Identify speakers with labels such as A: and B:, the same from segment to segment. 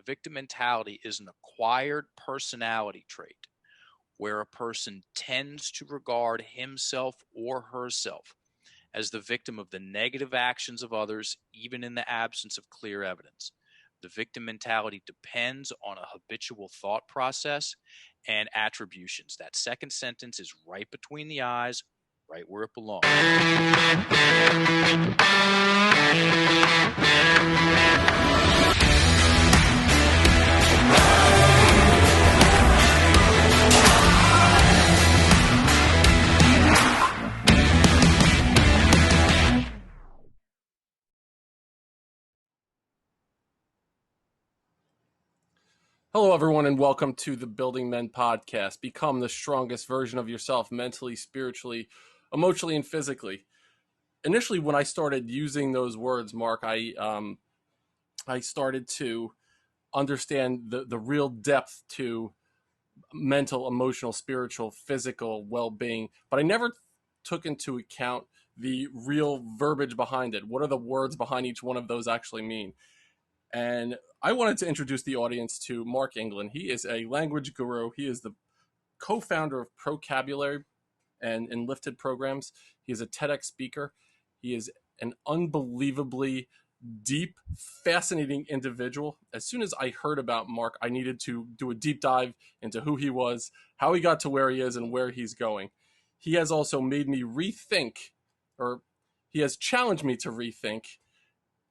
A: The victim mentality is an acquired personality trait where a person tends to regard himself or herself as the victim of the negative actions of others, even in the absence of clear evidence. The victim mentality depends on a habitual thought process and attributions. That second sentence is right between the eyes, right where it belongs.
B: Hello, everyone, and welcome to the Building Men podcast. Become the strongest version of yourself mentally, spiritually, emotionally, and physically. Initially, when I started using those words, Mark, I started to understand the real depth to mental, emotional, spiritual, physical well-being, but I never took into account the real verbiage behind it. What are the words behind each one of those actually mean? And I wanted to introduce the audience to Mark England. He is a language guru. He is the co-founder of Procabulary and Lifted programs. He is a TEDx speaker. He is an unbelievably deep, fascinating individual. As soon as I heard about Mark, I needed to do a deep dive into who he was, how he got to where he is, and where he's going. He has also made me rethink, or he has challenged me to rethink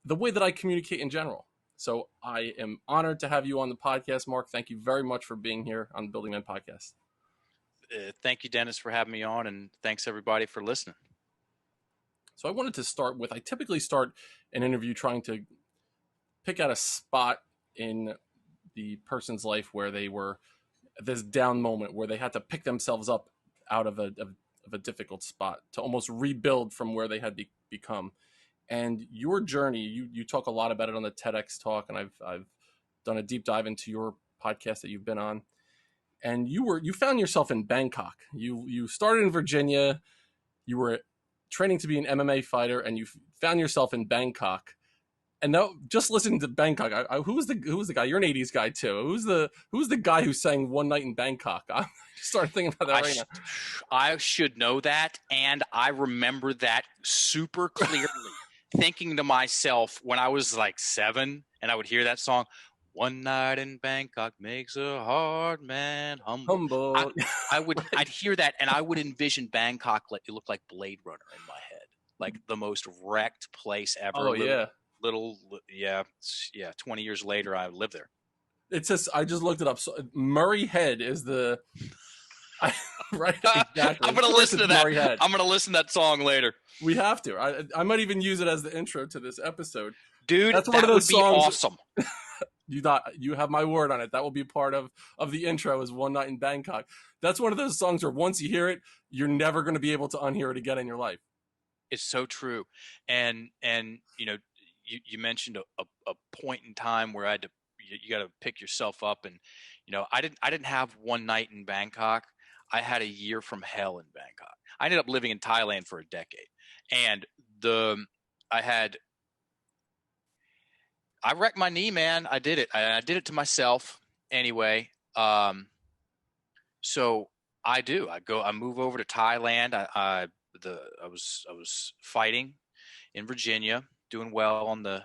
B: the way that I communicate in general. So I am honored to have you on the podcast, Mark. Thank you very much for being here on the Building Men podcast.
A: Thank you, Dennis, for having me on, and thanks everybody for listening.
B: So I wanted to start with, I typically start an interview trying to pick out a spot in the person's life where they were this down moment, where they had to pick themselves up out of a difficult spot to almost rebuild from where they had become. And your journey, you talk a lot about it on the TEDx talk, and I've done a deep dive into your podcast that you've been on. And you found yourself in Bangkok. You started in Virginia. You were training to be an MMA fighter, and you found yourself in Bangkok. And now, just listening to Bangkok, who was the guy? You're an '80s guy too. Who's the guy who sang "One Night in Bangkok"? I just started thinking about that right now.
A: I should know that, and I remember that super clearly. Thinking to myself when I was like 7 and I would hear that song, "One night in Bangkok makes a hard man humble." I'd hear that and I would envision Bangkok like it looked like Blade Runner in my head, like the most wrecked place ever.
B: Oh, yeah.
A: 20 years later, I live there.
B: It's just, I just looked it up. So Murray Head is the right. Exactly.
A: I'm gonna listen to that. I'm gonna listen to that song later.
B: We have to. I might even use it as the intro to this episode.
A: Dude, that's one of those songs. Awesome.
B: You have my word on it. That will be part of the intro is "One Night in Bangkok." That's one of those songs where once you hear it, you're never going to be able to unhear it again in your life.
A: It's so true. And you know, you mentioned a point in time where you got to pick yourself up, and you know, I didn't have one night in Bangkok. I had a year from hell in Bangkok. I ended up living in Thailand for a decade. And I wrecked my knee, man. I did it. I did it to myself anyway. So I move over to Thailand. I was fighting in Virginia, doing well on the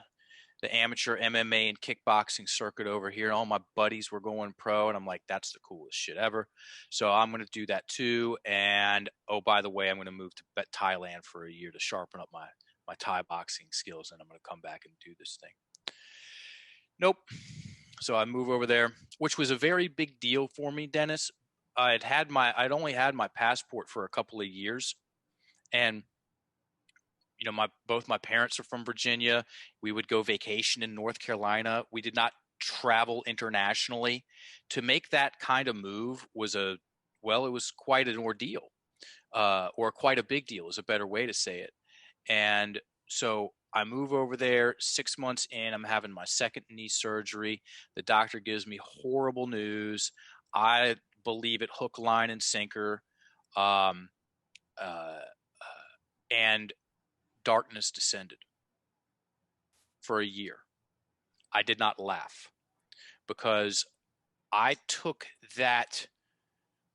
A: amateur MMA and kickboxing circuit over here. All my buddies were going pro, and I'm like, that's the coolest shit ever. So I'm going to do that too. And oh, by the way, I'm going to move to Thailand for a year to sharpen up my Thai boxing skills, and I'm going to come back and do this thing. Nope. So I move over there, which was a very big deal for me, Dennis. I'd only had my passport for a couple of years, and you know, both my parents are from Virginia. We would go vacation in North Carolina. We did not travel internationally. To make that kind of move was it was quite an ordeal, or quite a big deal is a better way to say it. And so I move over there. 6 months in, I'm having my second knee surgery. The doctor gives me horrible news. I believe it hook, line, and sinker. And darkness descended for a year. I did not laugh. because I took that,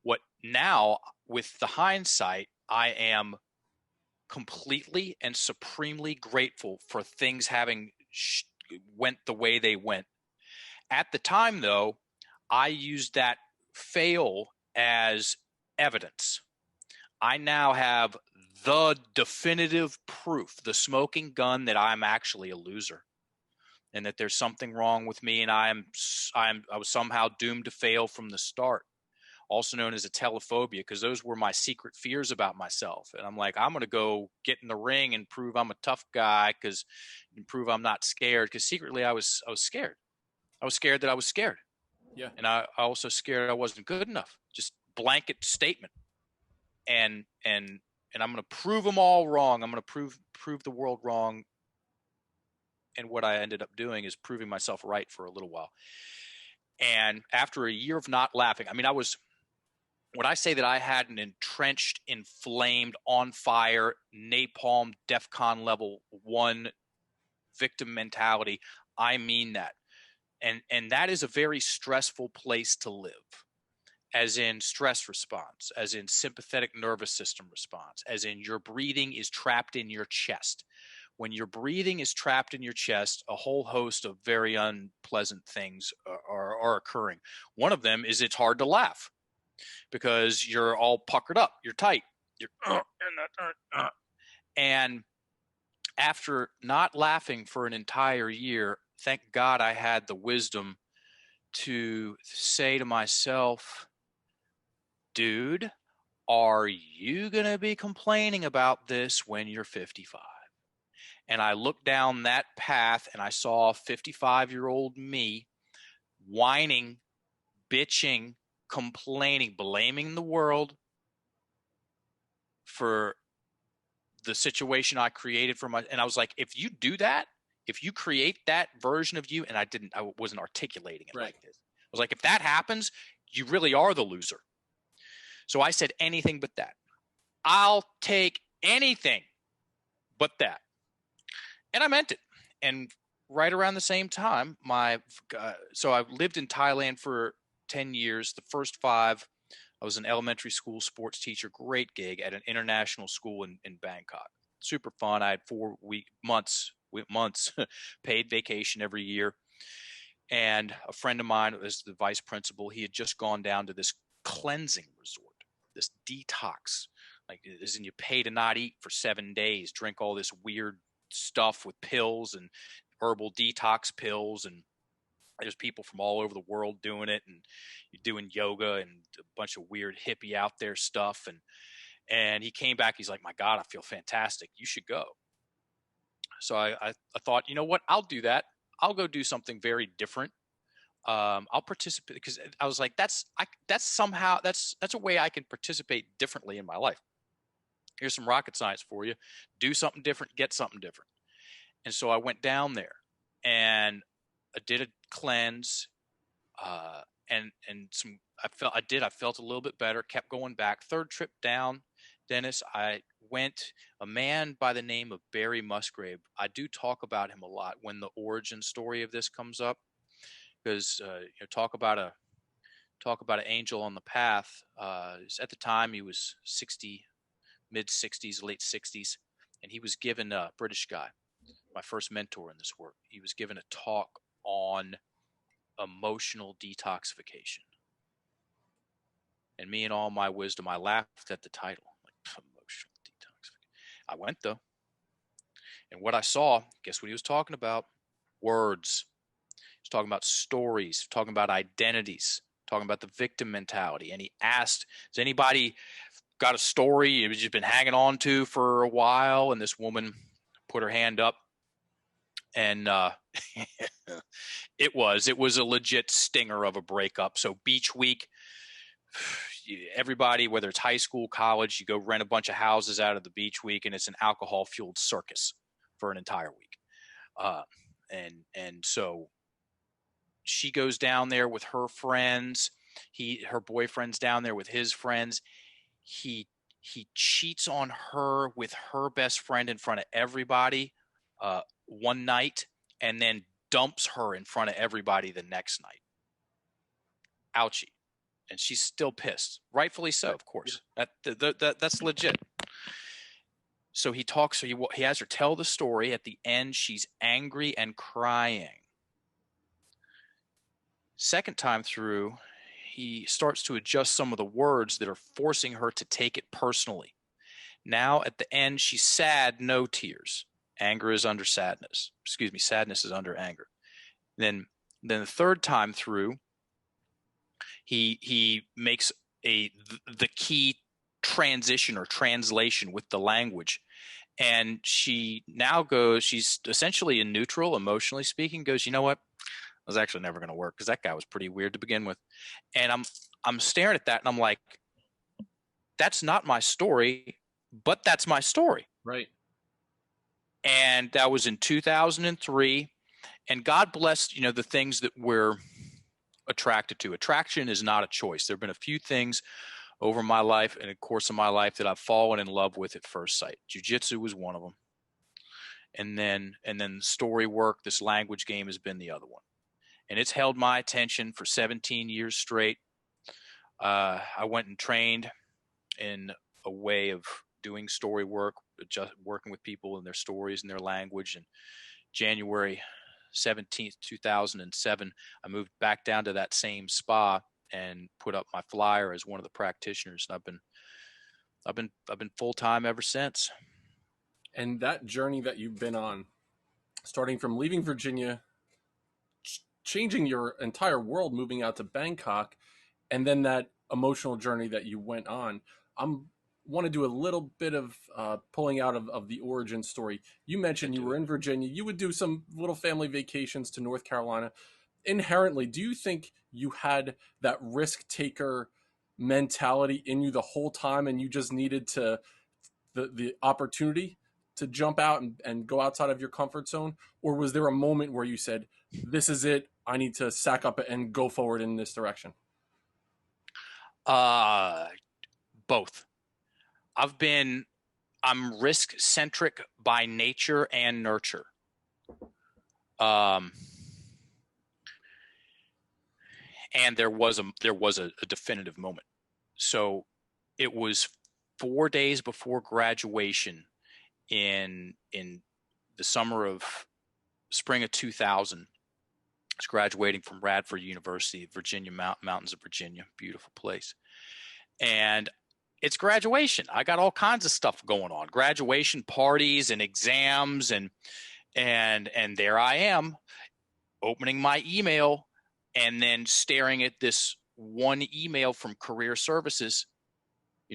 A: what now with the hindsight, I am completely and supremely grateful for things having went the way they went. At the time, though, I used that fail as evidence. I now have the definitive proof, the smoking gun, that I'm actually a loser and that there's something wrong with me, and I was somehow doomed to fail from the start, also known as a telephobia, because those were my secret fears about myself. And I'm like, I'm going to go get in the ring and prove I'm a tough guy, and prove I'm not scared, because secretly I was scared. I was scared that I was scared.
B: Yeah.
A: And I also scared I wasn't good enough. Just blanket statement. And I'm going to prove them all wrong. I'm going to prove the world wrong. And what I ended up doing is proving myself right for a little while. And after a year of not laughing, I mean, when I say that I had an entrenched, inflamed, on fire, napalm, DEFCON level 1 victim mentality, I mean that. And that is a very stressful place to live, as in stress response, as in sympathetic nervous system response, as in your breathing is trapped in your chest. When your breathing is trapped in your chest, a whole host of very unpleasant things are occurring. One of them is it's hard to laugh because you're all puckered up, you're tight, and after not laughing for an entire year, thank God I had the wisdom to say to myself, dude, are you going to be complaining about this when you're 55? And I looked down that path and I saw 55-year-old me whining, bitching, complaining, blaming the world for the situation I created for my, and I was like, if you do that, if you create that version of you, and I wasn't articulating it like this. I was like, if that happens, you really are the loser. So I said anything but that. I'll take anything but that. And I meant it. And right around the same time, so I lived in Thailand for 10 years. The first 5, I was an elementary school sports teacher, great gig at an international school in Bangkok. Super fun. I had 4 months paid vacation every year. And a friend of mine was the vice principal. He had just gone down to this cleansing resort, this detox, like as in you pay to not eat for 7 days, drink all this weird stuff with pills and herbal detox pills, and there's people from all over the world doing it, and you're doing yoga and a bunch of weird hippie out there stuff. And he came back, he's like, my God, I feel fantastic, you should go. So I thought, you know what, I'll do that. I'll go do something very different. I'll participate, because I was like, that's a way I can participate differently in my life. Here's some rocket science for you. Do something different, get something different. And so I went down there and I did a cleanse, and I felt a little bit better, kept going back. Third trip down, Dennis, a man by the name of Barry Musgrave. I do talk about him a lot when the origin story of this comes up, because talk about an angel on the path. At the time he was 60, mid 60s, late 60s, and he was given a British guy, my first mentor in this work. He was given a talk on emotional detoxification. And me, in all my wisdom, I laughed at the title, like, emotional detoxification. I went though, and what I saw, guess what he was talking about? Words. He was talking about stories, talking about identities, talking about the victim mentality. And he asked, has anybody got a story you've just been hanging on to for a while? And this woman put her hand up, and it was a legit stinger of a breakup. So beach week, everybody, whether it's high school, college, you go rent a bunch of houses out of the beach week, and it's an alcohol fueled circus for an entire week. And so she goes down there with her friends. Her boyfriend's down there with his friends. He cheats on her with her best friend in front of everybody one night, and then dumps her in front of everybody the next night. ouchie. And she's still pissed, rightfully so,
B: Right.
A: of
B: Yeah.
A: course. That's legit. So he talks. So he has her tell the story. At the end, she's angry and crying. Second time through, he starts to adjust some of the words that are forcing her to take it personally. Now at the end, she's sad, no tears. Anger is under sadness. Excuse me, sadness is under anger. Then the third time through, he makes the key transition or translation with the language, and she now goes. She's essentially in neutral, emotionally speaking. Goes, you know what? I was actually never going to work because that guy was pretty weird to begin with. And I'm staring at that, and I'm like, that's not my story, but that's my story.
B: Right.
A: And that was in 2003. And God bless, the things that we're attracted to. Attraction is not a choice. There have been a few things over my life and the course of my life that I've fallen in love with at first sight. Jiu-jitsu was one of them. And then story work, this language game has been the other one. And it's held my attention for 17 years straight. I went and trained in a way of doing story work, just working with people and their stories and their language. And January 17th, 2007, I moved back down to that same spa and put up my flyer as one of the practitioners. And I've been full time ever since.
B: And that journey that you've been on, starting from leaving Virginia, changing your entire world, moving out to Bangkok, and then that emotional journey that you went on. I'm want to do a little bit of pulling out of the origin story. You mentioned you were in Virginia. You would do some little family vacations to North Carolina. Inherently, do you think you had that risk taker mentality in you the whole time, and you just needed to the opportunity to jump out and go outside of your comfort zone? Or was there a moment where you said, this is it, I need to sack up and go forward in this direction?
A: Uh, Both. I'm risk centric by nature and nurture. Um, and there was a definitive moment. So it was 4 days before graduation in the summer of spring of 2000. I was graduating from Radford University, Virginia, mountains of Virginia, beautiful place. And it's graduation. I got all kinds of stuff going on, graduation parties and exams, and there I am opening my email and then staring at this one email from career services.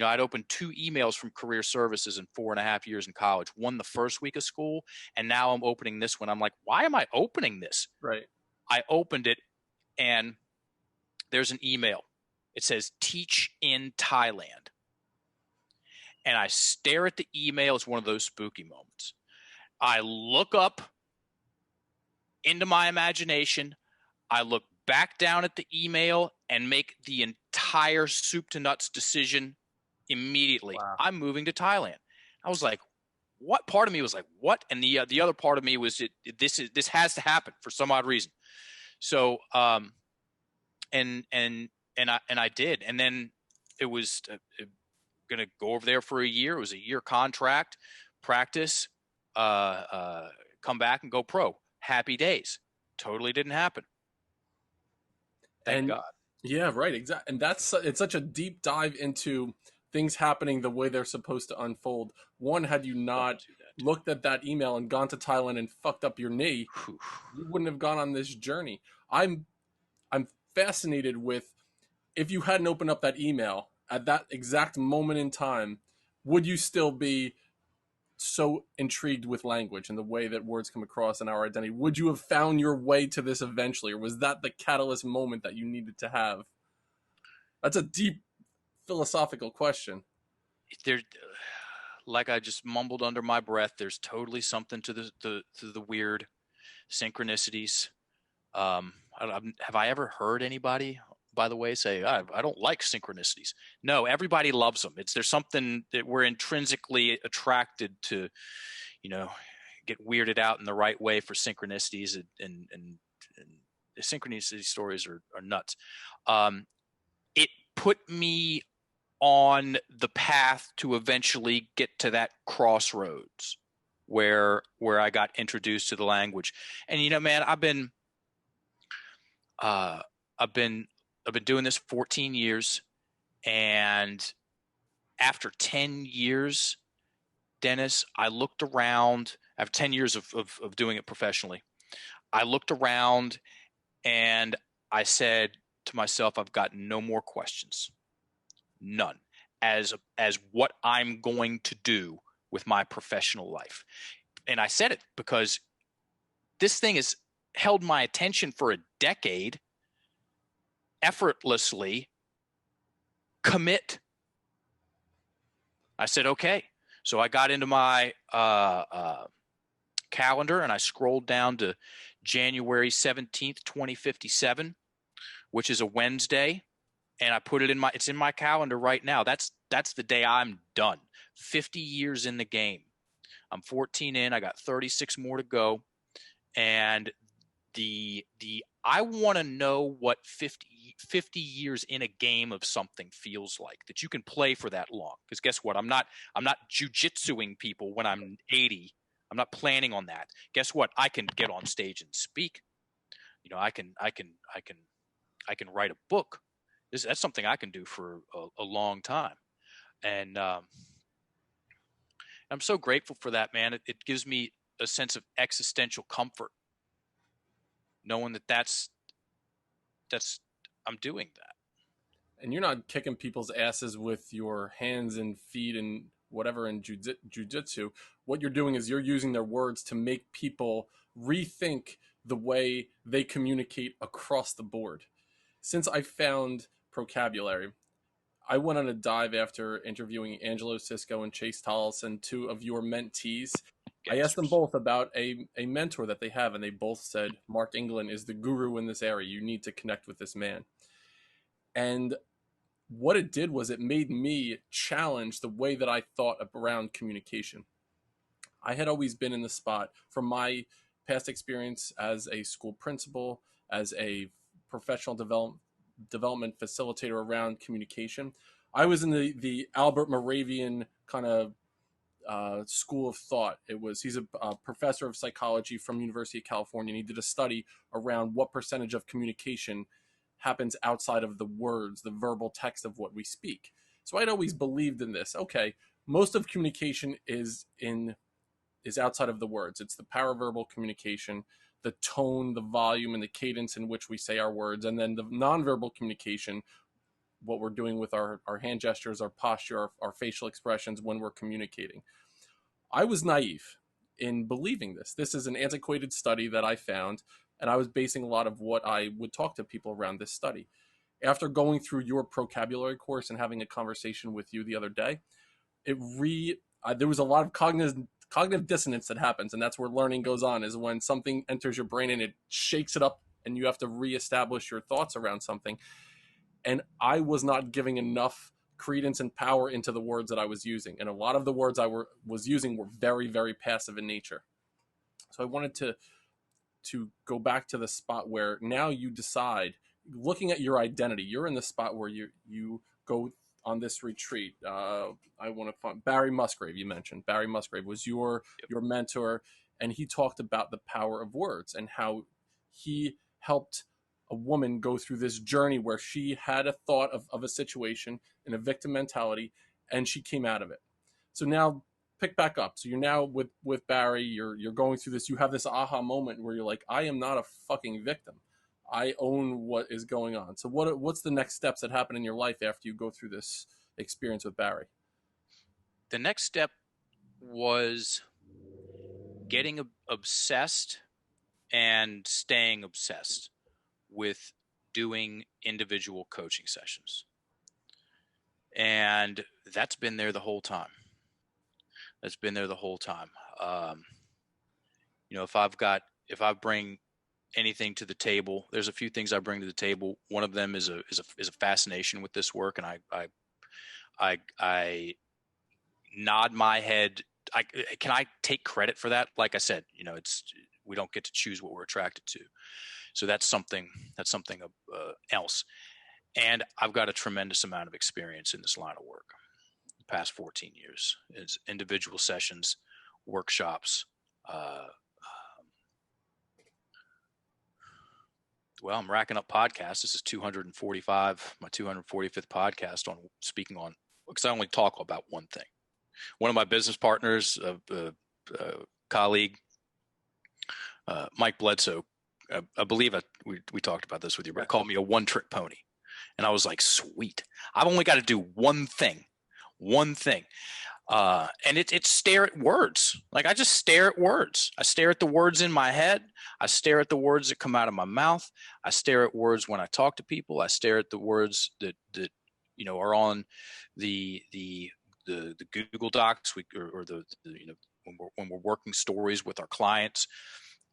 A: I'd opened 2 emails from career services in 4.5 years in college, one the first week of school, and now I'm opening this one. I'm like, why am I opening this?
B: Right.
A: I opened it, and there's an email. It says, teach in Thailand. And I stare at the email. It's one of those spooky moments. I look up into my imagination. I look back down at the email and make the entire soup to nuts decision immediately.
B: Wow.
A: I'm moving to Thailand. I was like, what? Part of me was like, what? And the other part of me was, this has to happen for some odd reason. So, and I did. And then it was going to go over there for a year. It was a year contract, practice, come back and go pro. Happy days. Totally didn't happen. Thank God.
B: Yeah, right. Exactly. And it's such a deep dive into things happening the way they're supposed to unfold. One, had you not looked at that email and gone to Thailand and fucked up your knee, you wouldn't have gone on this journey. I'm fascinated with, if you hadn't opened up that email at that exact moment in time, would you still be so intrigued with language and the way that words come across in our identity? Would you have found your way to this eventually, or was that the catalyst moment that you needed to have? That's a deep philosophical question.
A: There, like I just mumbled under my breath, there's totally something to the weird synchronicities. Have I ever heard anybody, by the way, say, I don't like synchronicities? No, everybody loves them. There's something that we're intrinsically attracted to, get weirded out in the right way for synchronicities, and the synchronicity stories are nuts. It put me on the path to eventually get to that crossroads where I got introduced to the language. And man, uh, I've been I've been doing this 14 years, and after 10 years, Dennis, I looked around. After 10 years of doing it professionally, I looked around and I said to myself, I've got no more questions, none, as what I'm going to do with my professional life. And I said it because this thing has held my attention for a decade. Effortlessly commit. I said, okay. So I got into my calendar and I scrolled down to January 17th, 2057, which is a Wednesday. And I put it it's in my calendar right now. That's the day I'm done. 50 years in the game. I'm 14 in. I got 36 more to go. And I want to know what 50 years in a game of something feels like, that you can play for that long. Because guess what? I'm not jujitsuing people when I'm 80. I'm not planning on that. Guess what? I can get on stage and speak. I can write a book. That's something I can do for a long time. And I'm so grateful for that, man. It gives me a sense of existential comfort, knowing that's I'm doing that.
B: And you're not kicking people's asses with your hands and feet and whatever in jujitsu. What you're doing is you're using their words to make people rethink the way they communicate across the board. Since I found vocabulary, I went on a dive after interviewing Angelo Cisco and Chase Tollison, two of your mentees. I asked them
A: Gangsters.
B: both about a mentor that they have, and they both said, Mark England is the guru in this area. You need to connect with this man. And what it did was it made me challenge the way that I thought around communication. I had always been in the spot from my past experience as a school principal, as a professional development facilitator around communication. I was in the Albert Moravian kind of school of thought. He's a professor of psychology from University of California, and he did a study around what percentage of communication happens outside of the words, the verbal text of what we speak. So I'd always believed in this. Okay, most of communication is outside of the words. It's the paraverbal communication, the tone, the volume, and the cadence in which we say our words, and then the nonverbal communication, what we're doing with our hand gestures, our posture, our facial expressions when we're communicating. I was naive in believing this. This is an antiquated study that I found, and I was basing a lot of what I would talk to people around this study. After going through your vocabulary course and having a conversation with you the other day, there was a lot of cognitive dissonance that happens, and that's where learning goes on, is when something enters your brain and it shakes it up and you have to reestablish your thoughts around something. And I was not giving enough credence and power into the words that I was using, and a lot of the words I was using were very, very passive in nature. So I wanted to go back to the spot where now you decide, looking at your identity, you're in the spot where you go on this retreat. I want to find Barry Musgrave. You mentioned Barry Musgrave was your mentor, and he talked about the power of words and how he helped a woman go through this journey where she had a thought of a situation in a victim mentality, and she came out of it. So now pick back up. So you're now with Barry. You're going through this. You have this aha moment where you're like, I am not a fucking victim. I own what is going on. So what's the next steps that happen in your life after you go through this experience with Barry?
A: The next step was getting obsessed and staying obsessed with doing individual coaching sessions. And that's been there the whole time. That's been there the whole time. If I bring anything to the table, there's a few things I bring to the table. One of them is a fascination with this work, and I nod my head. Can I take credit for that? Like I said, we don't get to choose what we're attracted to. So that's something else. And I've got a tremendous amount of experience in this line of work. The past 14 years is individual sessions, workshops. Well, I'm racking up podcasts. This is 245, my 245th podcast on speaking on, because I only talk about one thing. One of my business partners, colleague, Mike Bledsoe, I believe we talked about this with you, but he called me a one-trick pony. And I was like, sweet. I've only got to do one thing. And it's stare at words. Like I just stare at words. I stare at the words in my head. I stare at the words that come out of my mouth. I stare at words when I talk to people. I stare at the words that are on the Google Docs or the when we're working stories with our clients.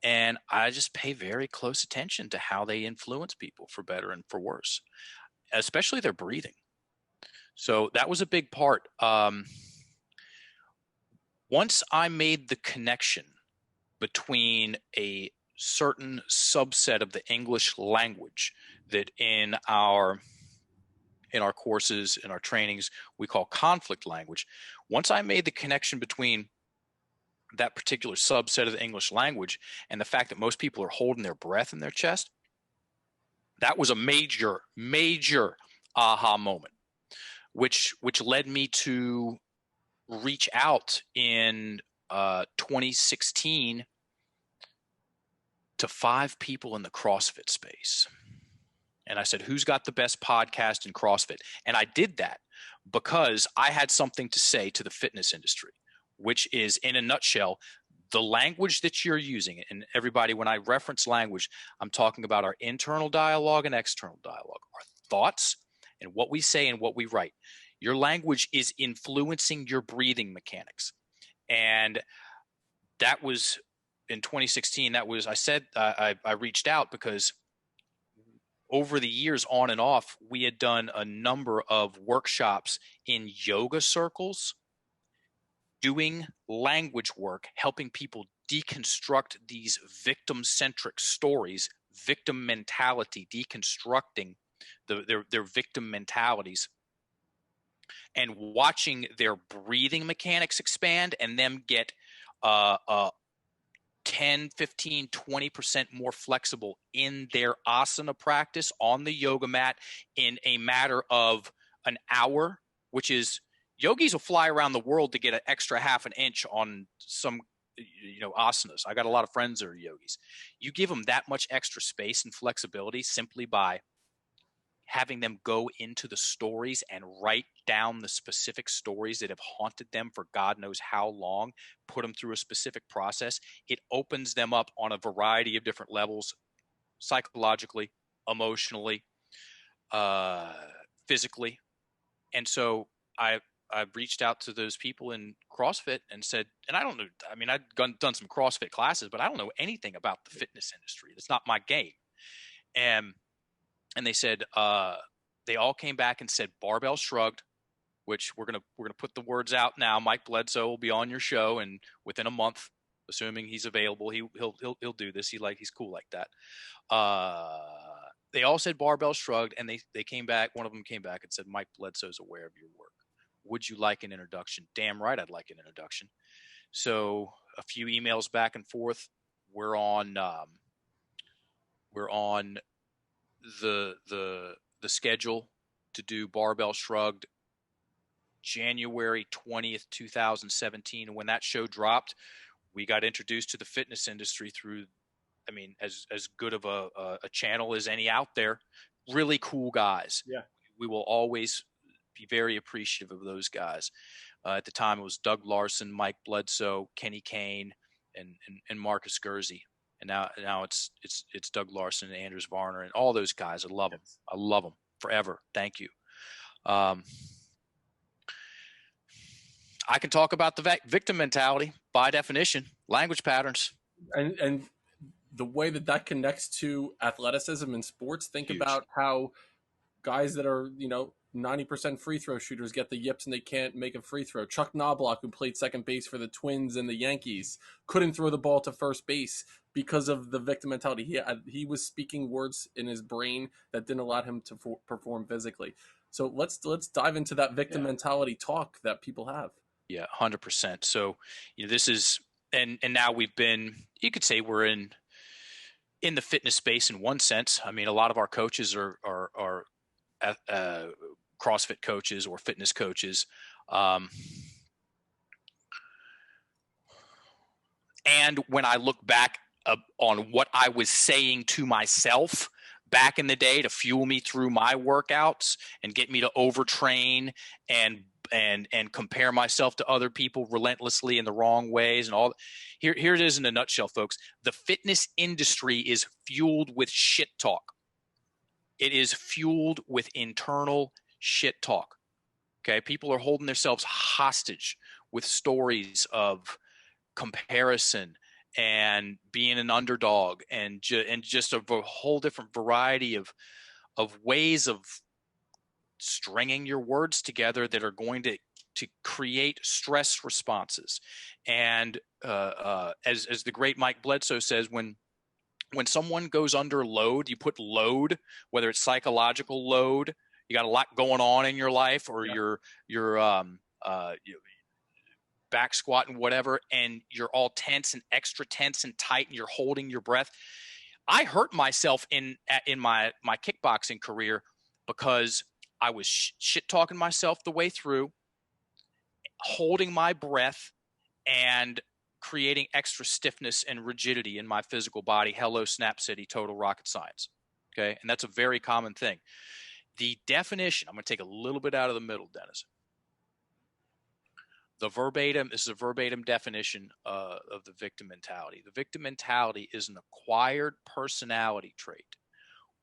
A: And I just pay very close attention to how they influence people for better and for worse, especially their breathing. So that was a big part. Once I made the connection between a certain subset of the English language that in our courses, in our trainings, we call conflict language. Once I made the connection between that particular subset of the English language and the fact that most people are holding their breath in their chest, that was a major, major aha moment, which led me to reach out in 2016 to 5 people in the CrossFit space. And I said, who's got the best podcast in CrossFit? And I did that because I had something to say to the fitness industry, which is, in a nutshell, the language that you're using. And everybody, when I reference language, I'm talking about our internal dialogue and external dialogue, our thoughts and what we say and what we write. Your language is influencing your breathing mechanics. And that was in 2016. That was, I said, I reached out because over the years, on and off, we had done a number of workshops in yoga circles, doing language work, helping people deconstruct these victim-centric stories, victim mentality, deconstructing their victim mentalities, and watching their breathing mechanics expand and them get 10, 15, 20% more flexible in their asana practice on the yoga mat in a matter of an hour, which is, yogis will fly around the world to get an extra half an inch on some asanas. I got a lot of friends that are yogis. You give them that much extra space and flexibility simply by having them go into the stories and write down the specific stories that have haunted them for God knows how long, put them through a specific process. It opens them up on a variety of different levels, psychologically, emotionally, physically. And so I reached out to those people in CrossFit and said, and I don't know, I mean, I've done some CrossFit classes, but I don't know anything about the fitness industry. It's not my game. And they said, they all came back and said, Barbell Shrugged, which we're gonna put the words out now. Mike Bledsoe will be on your show, and within a month, assuming he's available, he'll do this. He's cool like that. They all said Barbell Shrugged, and they came back. One of them came back and said, Mike Bledsoe's aware of your work. Would you like an introduction? Damn right, I'd like an introduction. So a few emails back and forth. We're on the schedule to do Barbell Shrugged January 20th, 2017. And when that show dropped, we got introduced to the fitness industry through, I mean, as good of a channel as any out there. Really cool guys.
B: Yeah.
A: We will always be very appreciative of those guys. At the time, it was Doug Larson, Mike Bledsoe, Kenny Kane, and Marcus Guerzi. And now it's Doug Larson and Anders Varner and all those guys. I love them. I love them forever. Thank you. I can talk about the victim mentality by definition, language patterns.
B: And the way that connects to athleticism and sports, think
A: Huge.
B: about how Guys that are, 90% free throw shooters get the yips and they can't make a free throw. Chuck Knobloch, who played second base for the Twins and the Yankees, couldn't throw the ball to first base because of the victim mentality. He was speaking words in his brain that didn't allow him to perform physically. So let's dive into that victim mentality talk that people have.
A: Yeah, 100%. So, this is, and now we've been, you could say we're in the fitness space in one sense. I mean, a lot of our coaches are CrossFit coaches or fitness coaches. And when I look back on what I was saying to myself back in the day to fuel me through my workouts and get me to overtrain and compare myself to other people relentlessly in the wrong ways and all. Here it is in a nutshell, folks. The fitness industry is fueled with shit talk. It is fueled with internal shit talk. Okay, people are holding themselves hostage with stories of comparison and being an underdog and just a whole different variety of ways of stringing your words together that are going to create stress responses. And as the great Mike Bledsoe says, when someone goes under load, you put load, whether it's psychological load, you got a lot going on in your life, or you're back squatting, whatever, and you're all tense and extra tense and tight, and you're holding your breath. I hurt myself in my kickboxing career because I was shit talking myself the way through, holding my breath, and creating extra stiffness and rigidity in my physical body. Hello, Snap City, total rocket science. Okay, and that's a very common thing. The definition, I'm going to take a little bit out of the middle, Dennis. This is a verbatim definition of the victim mentality. The victim mentality is an acquired personality trait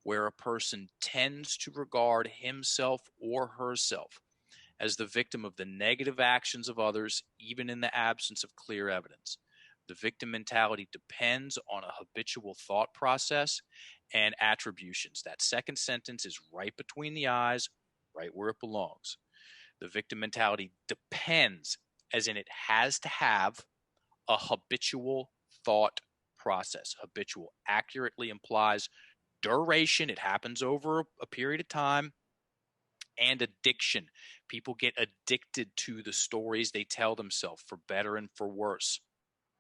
A: where a person tends to regard himself or herself as the victim of the negative actions of others, even in the absence of clear evidence. The victim mentality depends on a habitual thought process and attributions. That second sentence is right between the eyes, right where it belongs. The victim mentality depends, as in it has to have a habitual thought process. Habitual accurately implies duration. It happens over a period of time. And addiction. People get addicted to the stories they tell themselves, for better and for worse.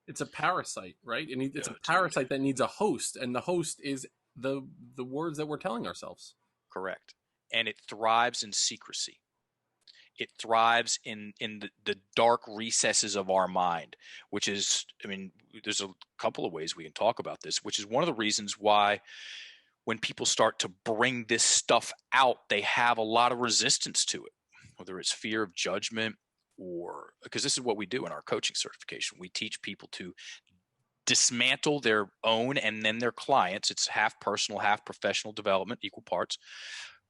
B: It's a parasite, right? And it's a parasite that needs a host, and the host is the words that we're telling ourselves.
A: Correct. And it thrives in secrecy. It thrives in the dark recesses of our mind, which is, I mean, there's a couple of ways we can talk about this, which is one of the reasons why when people start to bring this stuff out, they have a lot of resistance to it, whether it's fear of judgment, or because this is what we do in our coaching certification. We teach people to dismantle their own and then their clients. It's half personal, half professional development, equal parts,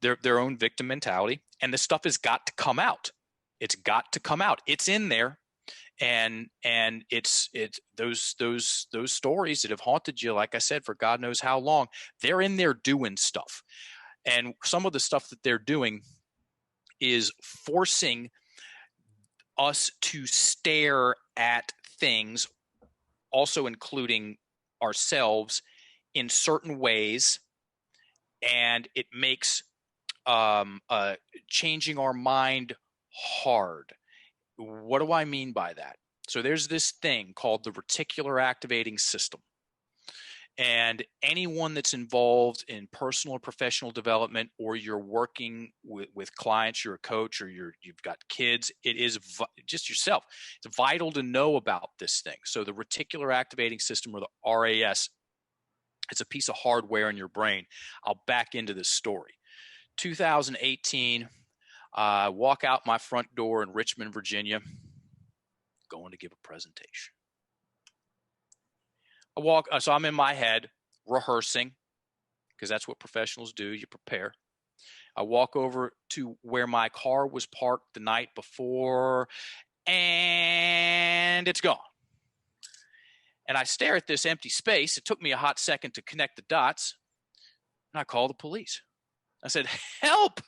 A: their own victim mentality. And this stuff has got to come out. It's got to come out. It's in there. And it's those stories that have haunted you, like I said, for God knows how long, they're in there doing stuff. And some of the stuff that they're doing is forcing us to stare at things, also including ourselves, in certain ways. And it makes changing our mind hard. What do I mean by that? So there's this thing called the reticular activating system. And anyone that's involved in personal or professional development, or you're working with clients, you're a coach, or you've got kids, it is just yourself. It's vital to know about this thing. So the reticular activating system, or the RAS, it's a piece of hardware in your brain. I'll back into this story. 2018, I walk out my front door in Richmond, Virginia, going to give a presentation. So I'm in my head rehearsing, because that's what professionals do. You prepare. I walk over to where my car was parked the night before, and it's gone. And I stare at this empty space. It took me a hot second to connect the dots, and I call the police. I said, help!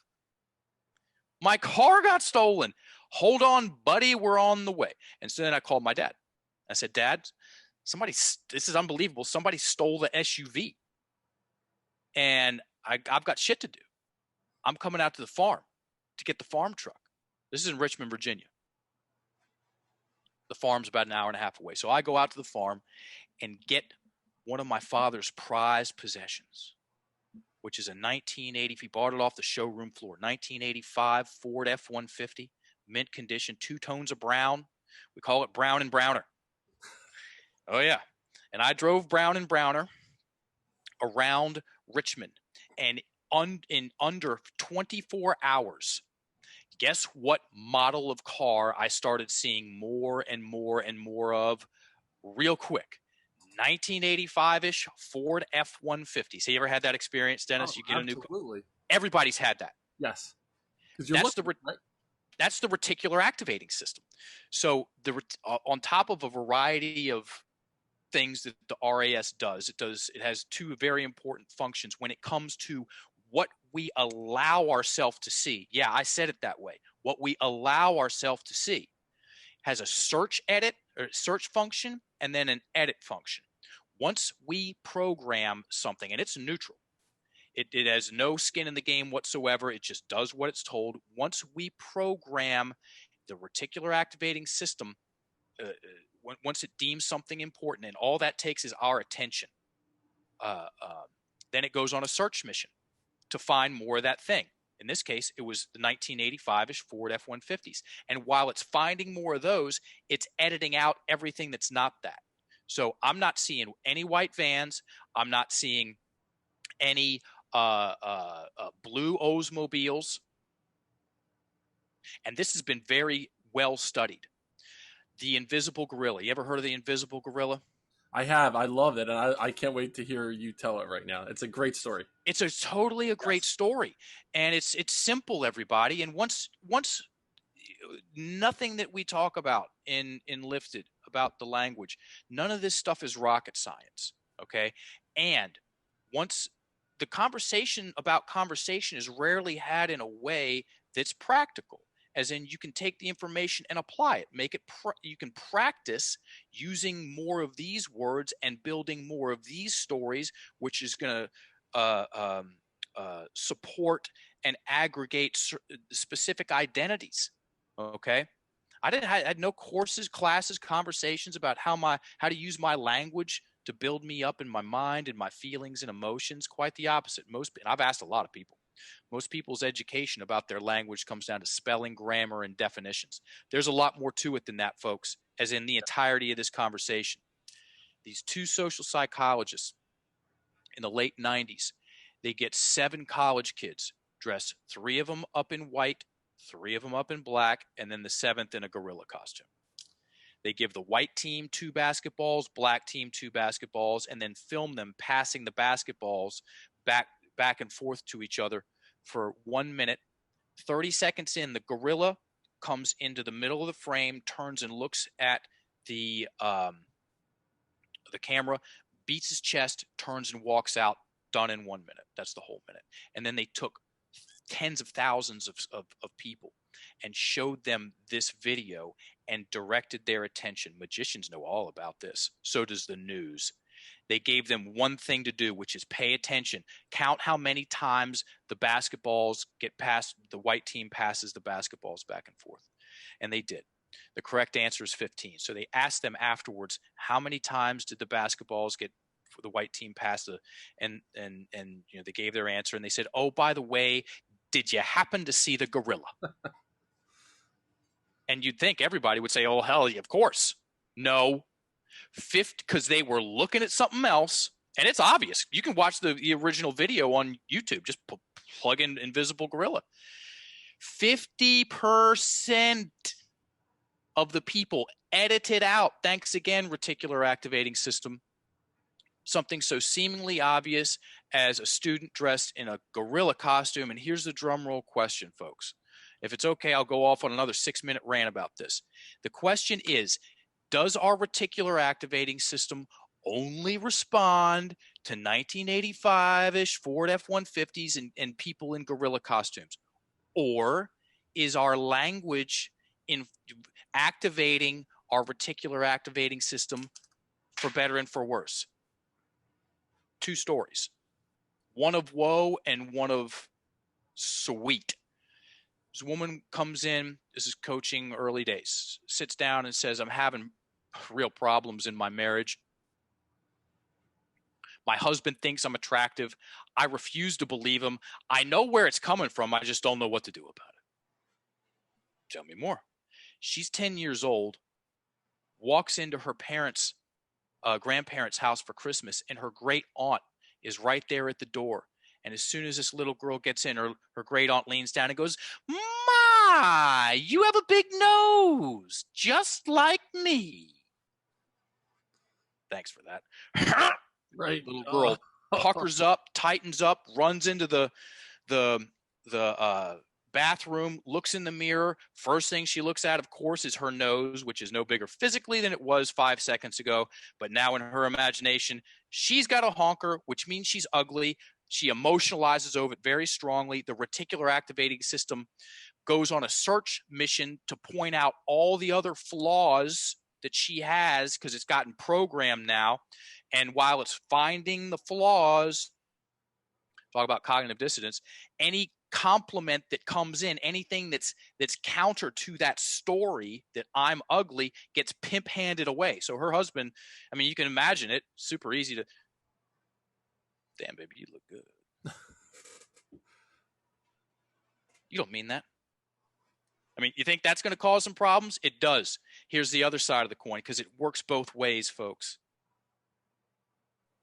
A: My car got stolen. Hold on, buddy, we're on the way. And so then I called my dad. I said, Dad, this is unbelievable. Somebody stole the SUV. And I've got shit to do. I'm coming out to the farm to get the farm truck. This is in Richmond, Virginia. The farm's about an hour and a half away. So I go out to the farm and get one of my father's prized possessions, which is a 1980, he bought it off the showroom floor, 1985 Ford F-150, mint condition, 2 tones of brown. We call it brown and browner. Oh, yeah. And I drove brown and browner around Richmond, and in under 24 hours, guess what model of car I started seeing more and more and more of real quick? 1985-ish Ford F-150. So you ever had that experience, Dennis?
B: Oh,
A: You get a new car.
B: absolutely.
A: Everybody's had that.
B: Yes. Because you're
A: That's
B: looking, right?
A: that's the reticular activating system. So on top of a variety of things that the RAS does, it has 2 very important functions when it comes to what we allow ourselves to see. Yeah, I said it that way. What we allow ourselves to see has a search function and then an edit function. Once we program something, and it's neutral, it has no skin in the game whatsoever. It just does what it's told. Once we program the reticular activating system, once it deems something important, and all that takes is our attention, then it goes on a search mission to find more of that thing. In this case, it was the 1985-ish Ford F-150s. And while it's finding more of those, it's editing out everything that's not that. So I'm not seeing any white vans. I'm not seeing any blue Oldsmobiles. And this has been very well studied. The invisible gorilla. You ever heard of the invisible gorilla?
B: I have. I love it. And I can't wait to hear you tell it right now. It's a great story.
A: It's totally a great
B: Yes.
A: story, and it's simple, everybody. And once nothing that we talk about in Lifted about the language, none of this stuff is rocket science. Okay, and once the conversation about conversation is rarely had in a way that's practical, as in you can take the information and apply it, make it you can practice using more of these words and building more of these stories, which is going to support and aggregate specific identities. Okay, I had no courses, classes, conversations about how to use my language to build me up in my mind and my feelings and emotions. Quite the opposite. And I've asked a lot of people. Most people's education about their language comes down to spelling, grammar, and definitions. There's a lot more to it than that, folks, as in the entirety of this conversation. These 2 social psychologists in the late 90s, they get 7 college kids, dress 3 of them up in white, 3 of them up in black, and then the 7th in a gorilla costume. They give the white team 2 basketballs, black team 2 basketballs, and then film them passing the basketballs back and forth to each other for 1 minute. 30 seconds in, the gorilla comes into the middle of the frame, turns and looks at the camera, beats his chest, turns and walks out, done in 1 minute. That's the whole minute. And then they took tens of thousands of people and showed them this video and directed their attention. Magicians know all about this. So does the news. They gave them one thing to do, which is pay attention. Count how many times the basketballs get passed, the white team passes the basketballs back and forth. And they did. The correct answer is 15. So they asked them afterwards, how many times did the basketballs get for the white team pass and they gave their answer, and they said, oh, by the way, did you happen to see the gorilla? And you'd think everybody would say, oh, hell, of course. No. Because they were looking at something else, and it's obvious. You can watch the original video on YouTube. Just plug in invisible gorilla. 50% of the people edited out, thanks again, reticular activating system, something so seemingly obvious as a student dressed in a gorilla costume. And here's the drum roll question, folks. If it's okay, I'll go off on another 6-minute rant about this. The question is, does our reticular activating system only respond to 1985-ish Ford F-150s and people in gorilla costumes? Or is our language in activating our reticular activating system for better and for worse? Two stories, one of woe and one of sweet. This woman comes in, this is coaching early days, sits down and says, I'm having real problems in my marriage. My husband thinks I'm attractive. I refuse to believe him. I know where it's coming from. I just don't know what to do about it. Tell me more. She's 10 years old, walks into her parents' grandparents' house for Christmas, and her great aunt is right there at the door. And as soon as this little girl gets in, her great aunt leans down and goes, "My, you have a big nose, just like me." Thanks for that.
B: Right.
A: Little girl puckers up, tightens up, runs into the bathroom, looks in the mirror. First thing she looks at, of course, is her nose, which is no bigger physically than it was 5 seconds ago. But now in her imagination, she's got a honker, which means she's ugly. She emotionalizes over it very strongly. The reticular activating system goes on a search mission to point out all the other flaws that she has because it's gotten programmed now. And while it's finding the flaws, talk about cognitive dissonance, any compliment that comes in, anything that's counter to that story that I'm ugly, gets pimp handed away. So her husband, I mean, you can imagine it, super easy to, damn baby, you look good. You don't mean that. I mean, you think that's going to cause some problems? It does. Here's the other side of the coin, because it works both ways, folks.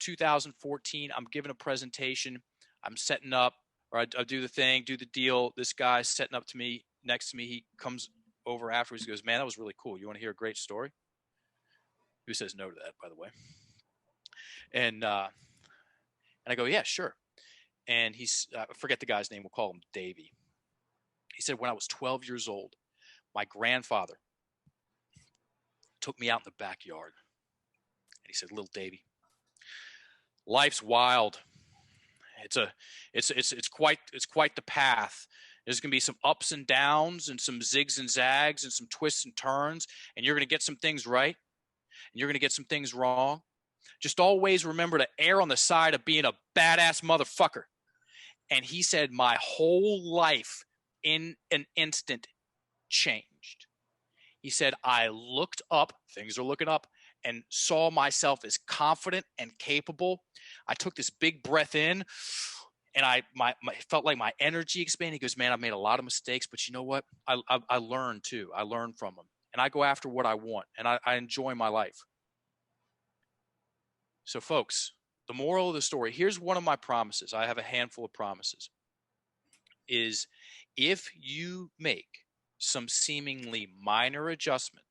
A: 2014, I'm giving a presentation. I'm setting up, or I do the thing, do the deal. This guy's setting up to me, next to me. He comes over afterwards. He goes, "Man, that was really cool. You want to hear a great story?" Who says no to that, by the way? And I go, "Yeah, sure." And he's, I forget the guy's name. We'll call him Davey. He said, when I was 12 years old, my grandfather took me out in the backyard. And he said, "Little Davey, life's wild. It's quite the path. There's going to be some ups and downs and some zigs and zags and some twists and turns, and you're going to get some things right, and you're going to get some things wrong. Just always remember to err on the side of being a badass motherfucker." And he said, my whole life in an instant changed. He said, I looked up, things are looking up, and saw myself as confident and capable. I took this big breath in, and I felt like my energy expanded. He goes, "Man, I've made a lot of mistakes, but you know what? I learned too. I learned from them, and I go after what I want, and I enjoy my life." So, folks, the moral of the story, here's one of my promises. I have a handful of promises. Is if you make some seemingly minor adjustments,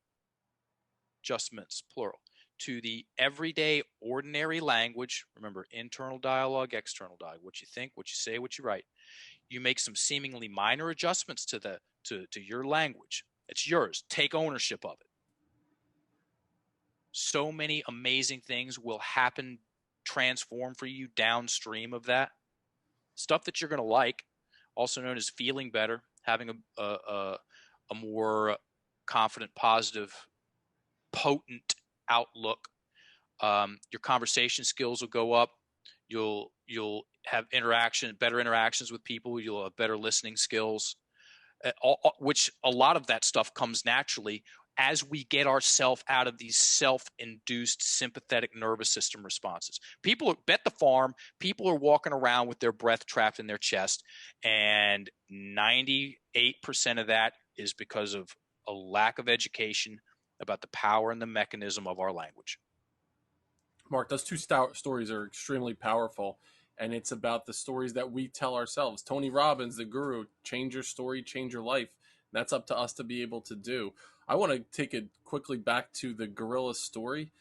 A: plural, to the everyday ordinary language, remember, internal dialogue, external dialogue, what you think, what you say, what you write, you make some seemingly minor adjustments to your language. It's yours. Take ownership of it. So many amazing things will happen, transform for you downstream of that. Stuff that you're going to like, also known as feeling better, having a more confident, positive, potent outlook. Your conversation skills will go up. You'll have better interactions with people. You'll have better listening skills, which a lot of that stuff comes naturally as we get ourselves out of these self-induced sympathetic nervous system responses. Bet the farm, people are walking around with their breath trapped in their chest, and 98% of that is because of a lack of education about the power and the mechanism of our language.
B: Mark, those two stories are extremely powerful, and it's about the stories that we tell ourselves. Tony Robbins, the guru, change your story, change your life. That's up to us to be able to do. I want to take it quickly back to the gorilla story.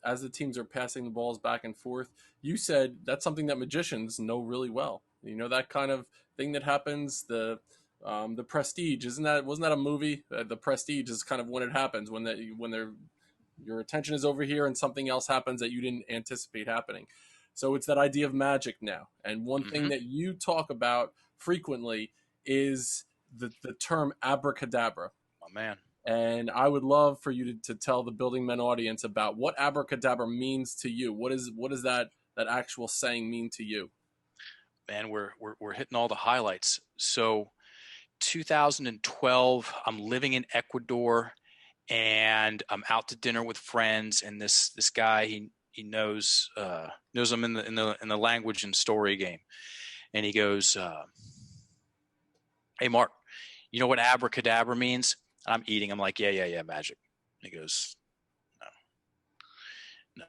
B: As the teams are passing the balls back and forth, you said that's something that magicians know really well. You know, that kind of thing that happens. The Prestige, wasn't that a movie? The Prestige is kind of when it happens, when they're Your attention is over here and something else happens that you didn't anticipate happening. So it's that idea of magic now. And one thing
A: Mm-hmm.
B: that you talk about frequently is the term abracadabra.
A: My man.
B: And I would love for you to tell the Building Men audience about what abracadabra means to you. What does that actual saying mean to you?
A: Man, we're hitting all the highlights. So 2012, I'm living in Ecuador, and I'm out to dinner with friends, and this guy, he knows I'm in the language and story game, and he goes, "Hey Mark, you know what abracadabra means?" And I'm eating. I'm like, yeah, magic. And he goes, no.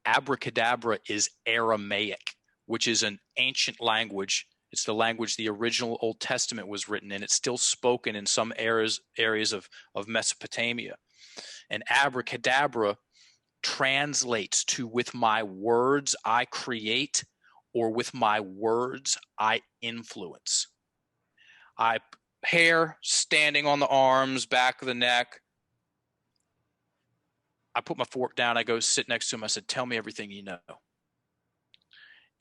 A: Abracadabra is Aramaic, which is an ancient language. It's the language the original Old Testament was written in. It's still spoken in some areas of Mesopotamia. And abracadabra translates to with my words I create, or with my words I influence. Hair standing on the arms, back of the neck. I put my fork down. I go sit next to him. I said, "Tell me everything you know."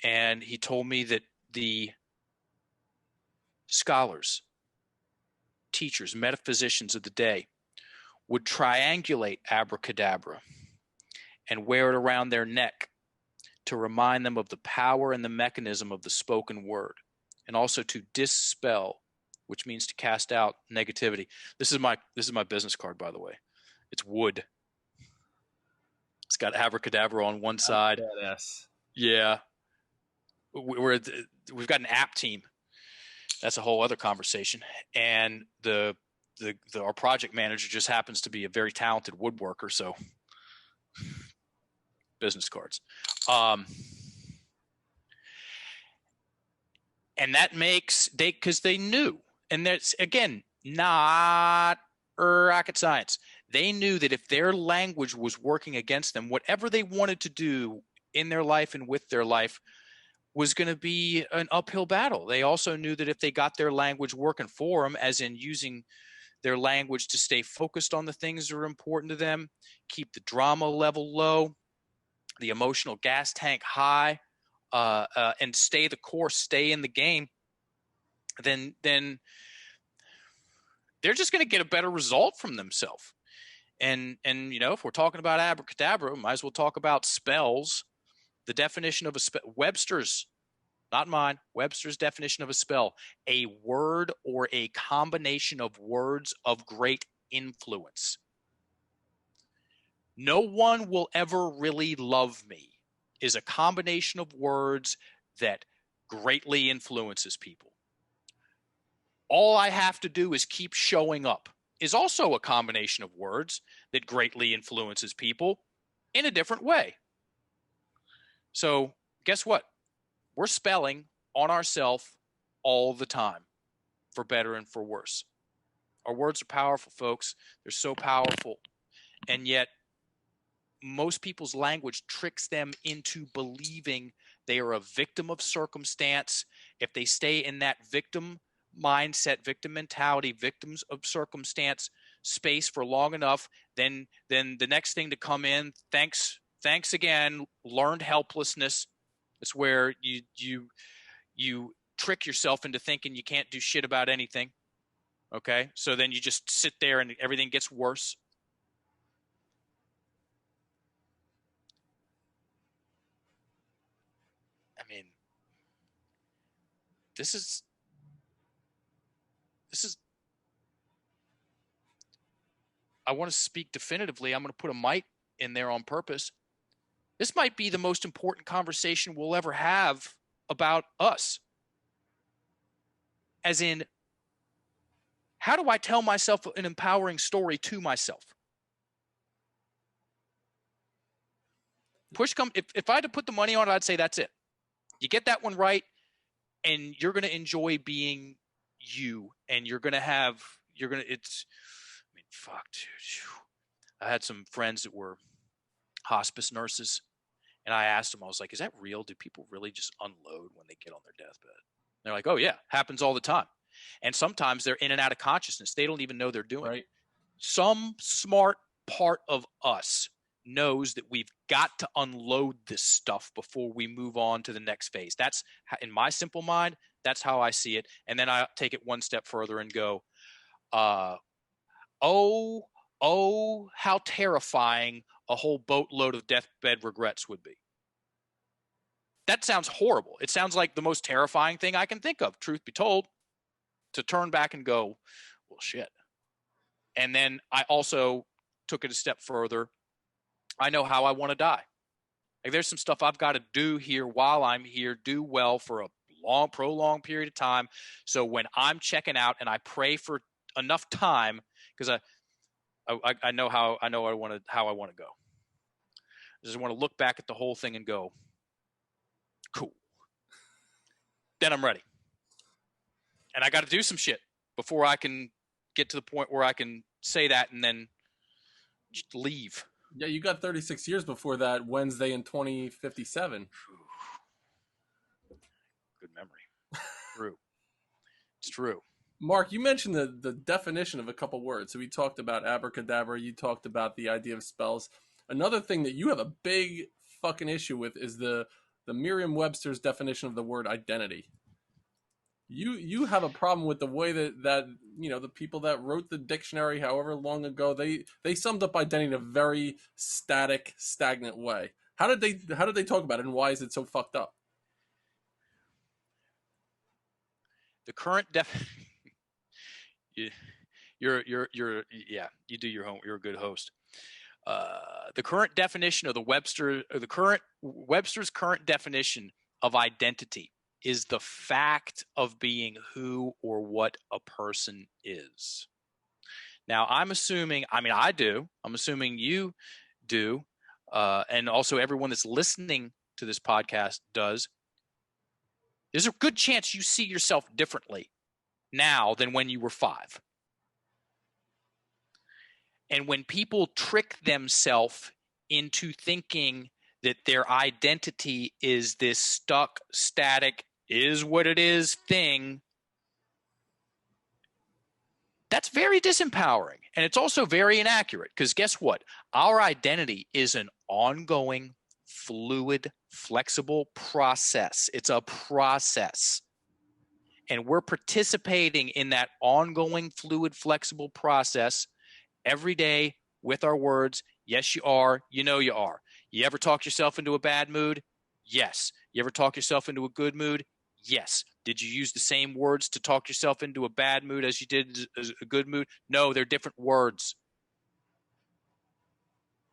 A: And he told me that the scholars, teachers, metaphysicians of the day would triangulate abracadabra and wear it around their neck to remind them of the power and the mechanism of the spoken word, and also to dispel, which means to cast out negativity. This is my business card, by the way. It's wood. It's got abracadabra on one
B: That's
A: side.
B: badass.
A: Yeah. We've got an app team. That's a whole other conversation. And our project manager just happens to be a very talented woodworker. So business cards. And that because they knew, and that's again, not rocket science. They knew that if their language was working against them, whatever they wanted to do in their life and with their life was going to be an uphill battle. They also knew that if they got their language working for them, as in using their language to stay focused on the things that are important to them, keep the drama level low, the emotional gas tank high, and stay the course, stay in the game, then they're just going to get a better result from themselves. And if we're talking about abracadabra, might as well talk about spells. The definition of Webster's, not mine, Webster's definition of a spell: a word or a combination of words of great influence. No one will ever really love me is a combination of words that greatly influences people. All I have to do is keep showing up is also a combination of words that greatly influences people in a different way. So guess what? We're spelling on ourselves all the time, for better and for worse. Our words are powerful, folks. They're so powerful. And yet most people's language tricks them into believing they are a victim of circumstance. If they stay in that victim mindset, victim mentality, victims of circumstance space for long enough, then the next thing to come in, thanks again, learned helplessness. It's where you trick yourself into thinking you can't do shit about anything. Okay? So then you just sit there and everything gets worse. I mean, this is I want to speak definitively. I'm going to put a might in there on purpose. This might be the most important conversation we'll ever have about us. As in, how do I tell myself an empowering story to myself? If I had to put the money on it, I'd say that's it. You get that one right, and you're going to enjoy being you, and fuck, dude. I had some friends that were hospice nurses, and I asked them, I was like, is that real? Do people really just unload when they get on their deathbed? They're like, oh yeah, happens all the time. And sometimes they're in and out of consciousness. They don't even know they're doing it. Some smart part of us knows that we've got to unload this stuff before we move on to the next phase. That's, in my simple mind, that's how I see it. And then I take it one step further and go, oh, how terrifying a whole boatload of deathbed regrets would be. That sounds horrible. It sounds like the most terrifying thing I can think of, truth be told, to turn back and go, well, shit. And then I also took it a step further. I know how I want to die. Like, there's some stuff I've got to do here while I'm here, do well for a long, prolonged period of time. So when I'm checking out, and I pray for enough time, because I know how I want to go. I just want to look back at the whole thing and go, cool. Then I'm ready. And I got to do some shit before I can get to the point where I can say that and then just leave.
B: Yeah, you got 36 years before that Wednesday in 2057.
A: Good memory. True. It's true.
B: Mark, you mentioned the definition of a couple words. So we talked about abracadabra. You talked about the idea of spells. Another thing that you have a big fucking issue with is the Merriam-Webster's definition of the word identity. You have a problem with the way that the people that wrote the dictionary however long ago, they summed up identity in a very static, stagnant way. How did they talk about it, and why is it so fucked up?
A: The current you're yeah, you do your homework. You're a good host. The current definition of Webster's current definition of identity is the fact of being who or what a person is. Now, I'm assuming you do, and also everyone that's listening to this podcast does. There's a good chance you see yourself differently now than when you were 5. And when people trick themselves into thinking that their identity is this stuck, static, is what it is thing, that's very disempowering. And it's also very inaccurate, because guess what? Our identity is an ongoing, fluid, flexible process. It's a process. And we're participating in that ongoing, fluid, flexible process every day with our words. Yes, you are. You know you are. You ever talk yourself into a bad mood? Yes. You ever talk yourself into a good mood? Yes. Did you use the same words to talk yourself into a bad mood as you did a good mood? No, they're different words.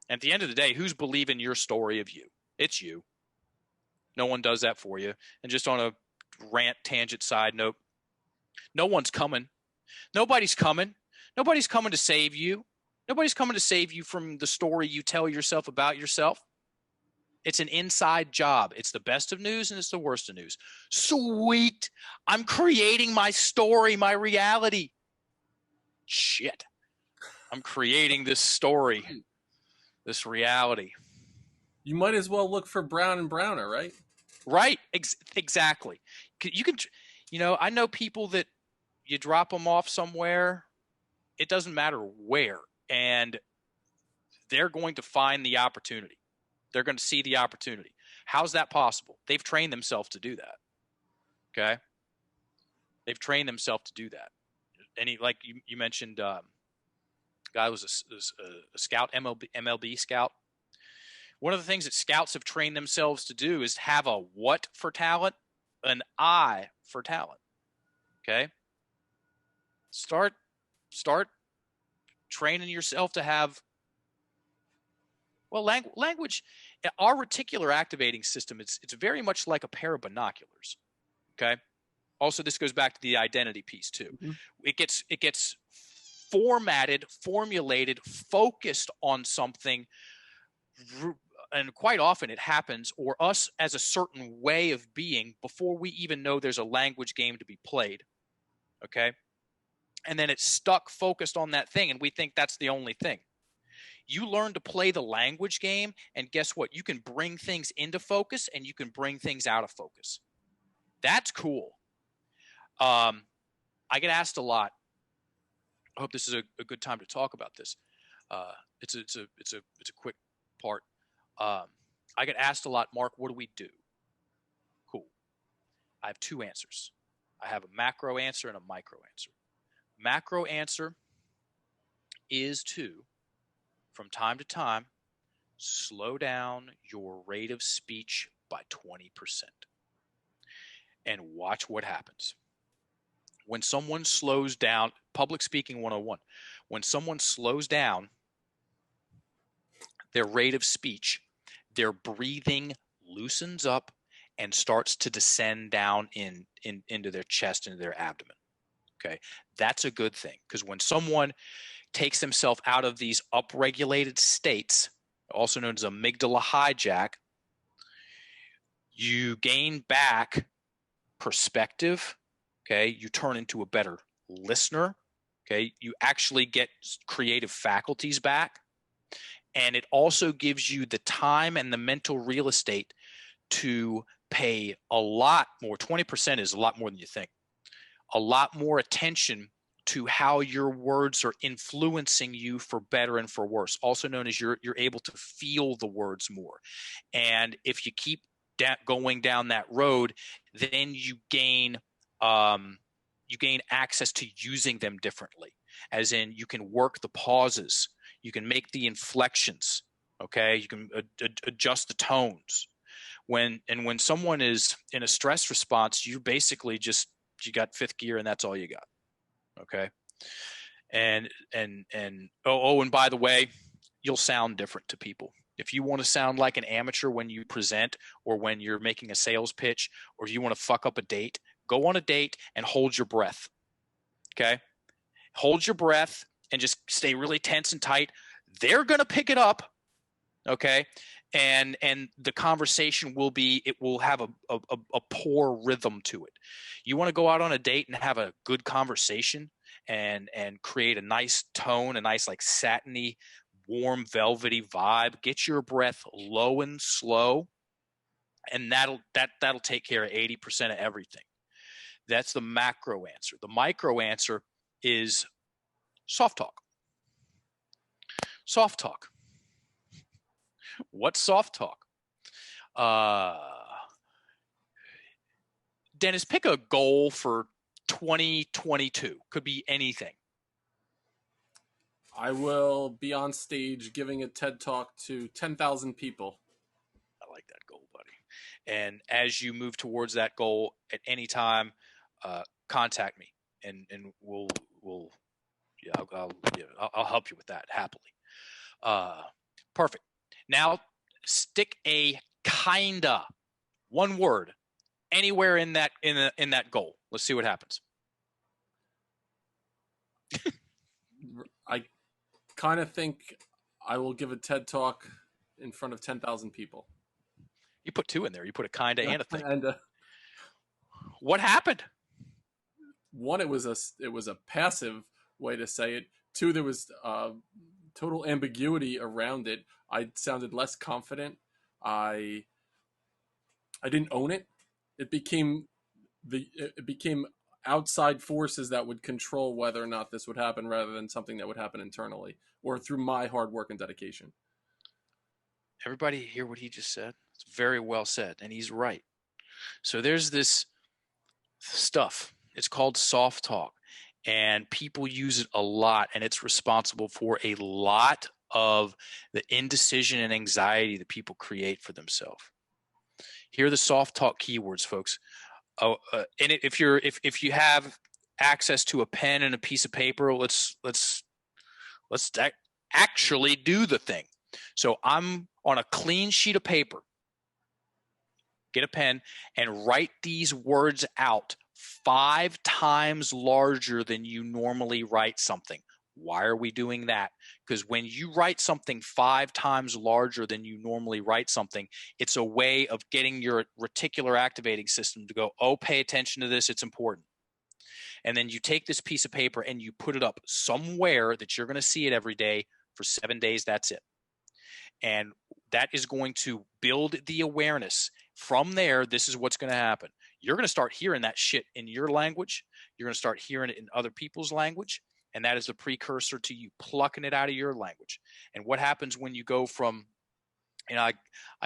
A: At the end of the day, who's believing your story of you? It's you. No one does that for you. And just on a rant tangent side note, no one's coming. Nobody's coming. Nobody's coming to save you. Nobody's coming to save you from the story you tell yourself about yourself. It's an inside job. It's the best of news and it's the worst of news. Sweet. I'm creating my story, my reality. Shit. I'm creating this story, this reality.
B: You might as well look for Brown and Browner, right?
A: Right. Exactly. You can, I know people that you drop them off somewhere. It doesn't matter where. And they're going to find the opportunity. They're going to see the opportunity. How's that possible? They've trained themselves to do that. Okay? They've trained themselves to do that. And like you mentioned, guy was a scout, MLB scout. One of the things that scouts have trained themselves to do is have a what for talent, an I for talent. Okay? Start training yourself to have, well, language, our reticular activating system, it's very much like a pair of binoculars. Okay. Also, this goes back to the identity piece too. Mm-hmm. It gets formatted, formulated, focused on something, and quite often it happens, or us as a certain way of being, before we even know there's a language game to be played. Okay. And then it's stuck, focused on that thing, and we think that's the only thing. You learn to play the language game, and guess what? You can bring things into focus, and you can bring things out of focus. That's cool. I get asked a lot. I hope this is a good time to talk about this. It's a quick part. I get asked a lot, Mark, what do we do? Cool. I have two answers. I have a macro answer and a micro answer. Macro answer is to, from time to time, slow down your rate of speech by 20% and watch what happens. When someone slows down, public speaking 101, when someone slows down their rate of speech, their breathing loosens up and starts to descend down into their chest, into their abdomen. Okay, that's a good thing, because when someone takes themselves out of these upregulated states, also known as amygdala hijack, you gain back perspective. Okay, you turn into a better listener. Okay, you actually get creative faculties back, and it also gives you the time and the mental real estate to pay a lot more. 20% is a lot more than you think. A lot more attention to how your words are influencing you for better and for worse, also known as you're able to feel the words more. And if you keep going down that road, then you gain access to using them differently, as in you can work the pauses, you can make the inflections, okay, you can adjust the tones. When someone is in a stress response, you basically just, you got fifth gear and that's all you got. Okay. And by the way, you'll sound different to people. If you want to sound like an amateur when you present, or when you're making a sales pitch, or if you want to fuck up a date, go on a date and hold your breath. Okay. Hold your breath and just stay really tense and tight. They're going to pick it up. Okay. And the conversation will have a poor rhythm to it. You want to go out on a date and have a good conversation and create a nice tone, a nice like satiny, warm, velvety vibe. Get your breath low and slow, and that'll take care of 80% of everything. That's the macro answer. The micro answer is soft talk. Soft talk. What's soft talk? Dennis, pick a goal for 2022. Could be anything.
B: I will be on stage giving a TED Talk to 10,000 people.
A: I like that goal, buddy. And as you move towards that goal at any time, contact me, and we'll I'll help you with that happily. Perfect. Now stick a kinda, one word, anywhere in that goal. Let's see what happens.
B: I kind of think I will give a TED Talk in front of 10,000 people.
A: You put two in there. You put a kinda and a thing.
B: And
A: what happened?
B: One, it was a passive way to say it. Two, there was total ambiguity around it. I sounded less confident. I didn't own it. It became outside forces that would control whether or not this would happen, rather than something that would happen internally or through my hard work and dedication.
A: Everybody hear what he just said? It's very well said, and he's right. So there's this stuff. It's called soft talk, and people use it a lot, and it's responsible for a lot of the indecision and anxiety that people create for themselves. Here are the soft talk keywords, folks. And if you have access to a pen and a piece of paper, let's actually do the thing. So I'm on a clean sheet of paper. Get a pen and write these words out 5 times larger than you normally write something. Why are we doing that? Because when you write something 5 times larger than you normally write something, it's a way of getting your reticular activating system to go, oh, pay attention to this, it's important. And then you take this piece of paper and you put it up somewhere that you're going to see it every day for 7 days. That's it. And that is going to build the awareness. From there, this is what's going to happen. You're going to start hearing that shit in your language. You're going to start hearing it in other people's language. And that is the precursor to you plucking it out of your language. And what happens when you go from, I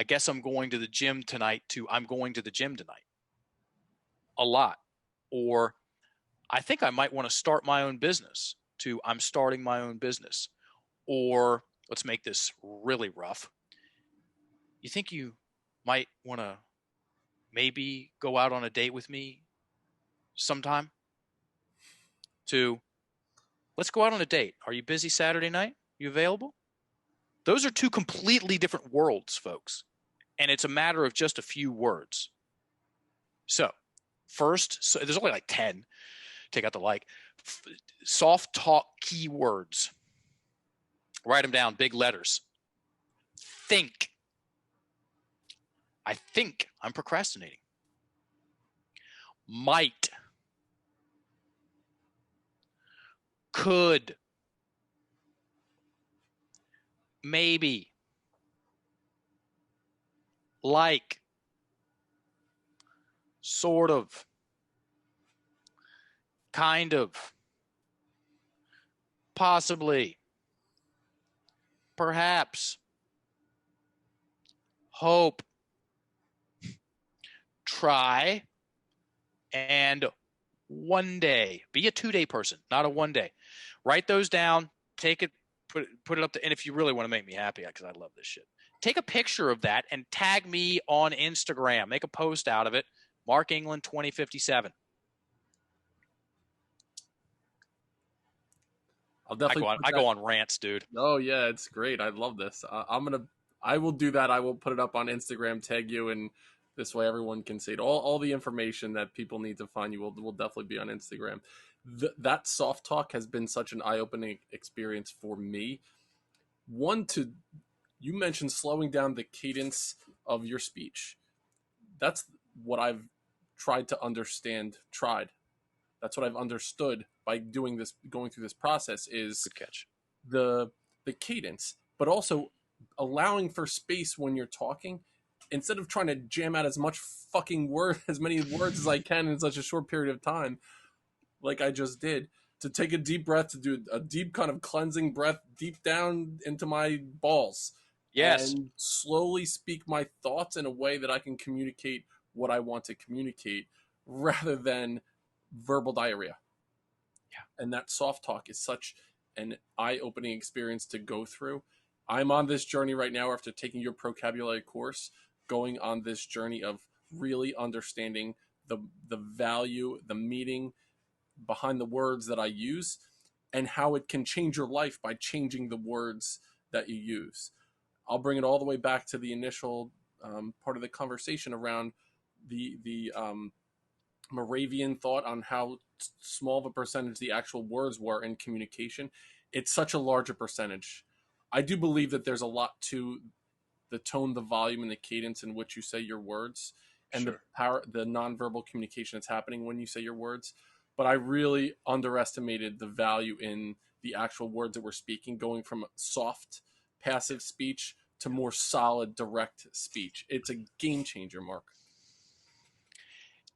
A: guess I'm going to the gym tonight to I'm going to the gym tonight a lot. Or I think I might want to start my own business to I'm starting my own business. Or let's make this really rough. You think you might want to maybe go out on a date with me sometime? To let's go out on a date. Are you busy Saturday night? You available? Those are two completely different worlds, folks. And it's a matter of just a few words. So, first, there's only like 10. Take out the like. Soft talk keywords. Write them down, big letters. Think. I think I'm procrastinating. Might. Could. Maybe. Like. Sort of. Kind of. Possibly. Perhaps. Hope. Try. And one day. Be a 2-day person, not a 1 day. Write those down. Take it, put it up to, and if you really want to make me happy, because I love this shit, take a picture of that and tag me on Instagram. Make a post out of it. Mark England 2057.
B: I'll definitely.
A: I go on rants, dude.
B: Oh yeah, it's great. I love this. I will do that. I will put it up on Instagram, tag you, and this way everyone can see it. All the information that people need to find you will definitely be on Instagram. That soft talk has been such an eye-opening experience for me. You mentioned slowing down the cadence of your speech. That's what I've tried to understand. That's what I've understood by doing this, going through this process, is
A: Good catch.
B: the cadence, but also allowing for space when you're talking, instead of trying to jam out as many words as I can in such a short period of time, like I just did. To take a deep breath, to do a deep kind of cleansing breath deep down into my balls,
A: Yes.
B: and slowly speak my thoughts in a way that I can communicate what I want to communicate, rather than verbal diarrhea.
A: Yeah.
B: And that soft talk is such an eye-opening experience to go through. I'm on this journey right now after taking your vocabulary course, going on this journey of really understanding the value, the meaning behind the words that I use, and how it can change your life by changing the words that you use. I'll bring it all the way back to the initial part of the conversation around the Moravian thought on how small of a percentage the actual words were in communication. It's such a larger percentage. I do believe that there's a lot to the tone, the volume, and the cadence in which you say your words, and
A: Sure.
B: the nonverbal communication that's happening when you say your words. But I really underestimated the value in the actual words that we're speaking, going from soft, passive speech to more solid, direct speech. It's a game changer, Mark.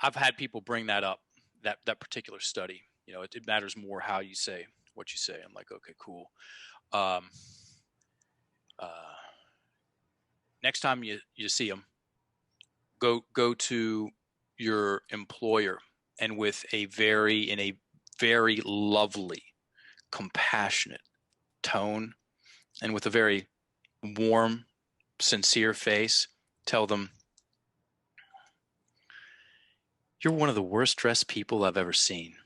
A: I've had people bring that up, that particular study. It matters more how you say what you say. I'm like, okay, cool. Um, uh, Next time you see them, go to your employer, and in a very lovely, compassionate tone, and with a very warm, sincere face, tell them, you're one of the worst dressed people I've ever seen,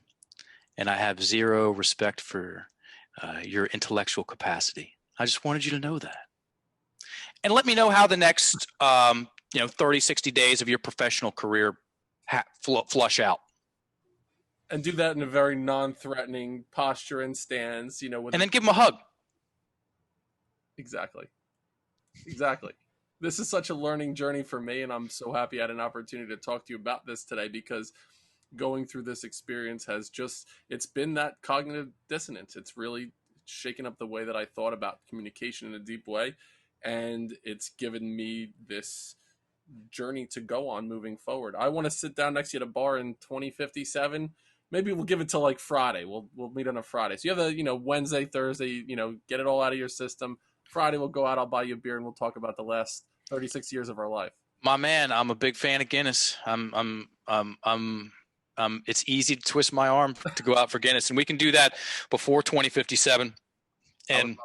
A: and I have zero respect for your intellectual capacity. I just wanted you to know that. And let me know how the next 30, 60 days of your professional career flush out.
B: And do that in a very non-threatening posture and stance, with
A: And then give them a hug.
B: Exactly. This is such a learning journey for me, and I'm so happy I had an opportunity to talk to you about this today, because going through this experience it's been that cognitive dissonance. It's really shaken up the way that I thought about communication in a deep way, and it's given me this journey to go on moving forward. I want to sit down next to you at a bar in 2057 maybe we'll give it till like Friday. We'll meet on a Friday. So you have Wednesday, Thursday, get it all out of your system. Friday we'll go out. I'll buy you a beer and we'll talk about the last 36 years of our life.
A: My man, I'm a big fan of Guinness. It's easy to twist my arm to go out for Guinness, and we can do that before 2057.
B: I would
A: And
B: love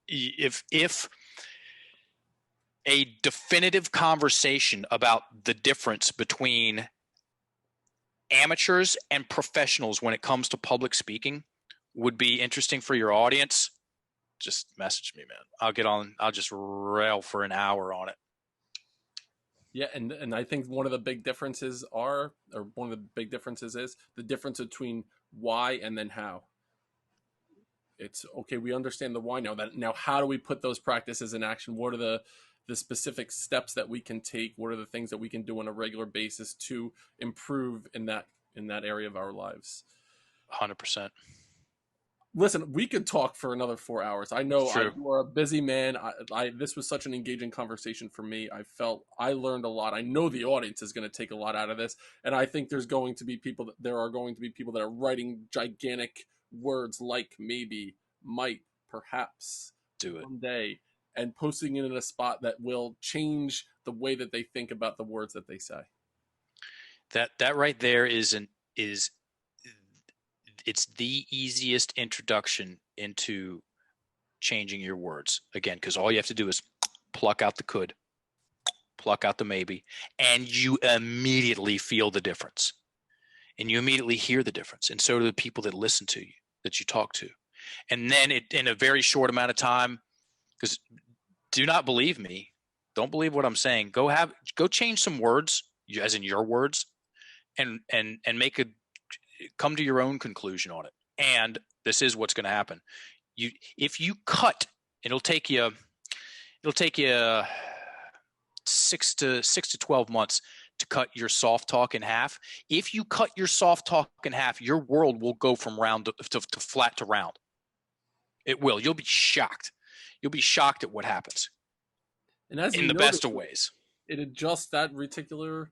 B: it.
A: if a definitive conversation about the difference between amateurs and professionals when it comes to public speaking would be interesting for your audience, just message me, man. I'll just rail for an hour on it.
B: Yeah, and I think one of the big differences is the difference between why and then how. It's okay, we understand the why now how do we put those practices in action? What are the specific steps that we can take? What are the things that we can do on a regular basis to improve in that area of our lives?
A: 100%.
B: Listen, we could talk for another 4 hours. I know
A: True.
B: you are a busy man. This was such an engaging conversation for me. I felt I learned a lot. I know the audience is going to take a lot out of this, and I think there are going to be people that are writing gigantic words like maybe, might, perhaps,
A: Do it.
B: one day, and posting it in a spot that will change the way that they think about the words that they say.
A: That right there is it's the easiest introduction into changing your words, again, because all you have to do is pluck out the could, pluck out the maybe, and you immediately feel the difference, and you immediately hear the difference, and so do the people that listen to you, that you talk to. And then in a very short amount of time, because do not believe me, don't believe what I'm saying, go change some words, as in your words, and come to your own conclusion on it. And this is what's going to happen. If you cut, it'll take you 6 to 12 months to cut your soft talk in half. If you cut your soft talk in half, your world will go from round to flat to round. It will. You'll be shocked. You'll be shocked at what happens.
B: And as
A: in the best of ways.
B: It adjusts that reticular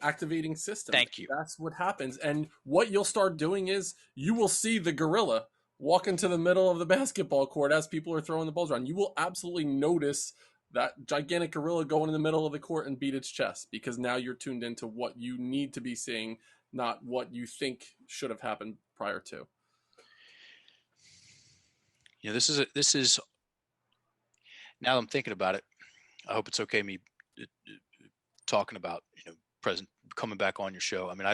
B: activating system.
A: Thank you.
B: That's what happens. And what you'll start doing is you will see the gorilla walk into the middle of the basketball court as people are throwing the balls around. You will absolutely notice that gigantic gorilla go in the middle of the court and beat its chest, because now you're tuned into what you need to be seeing, not what you think should have happened prior to.
A: This is now that I'm thinking about it, I hope it's okay me talking about, coming back on your show. I mean,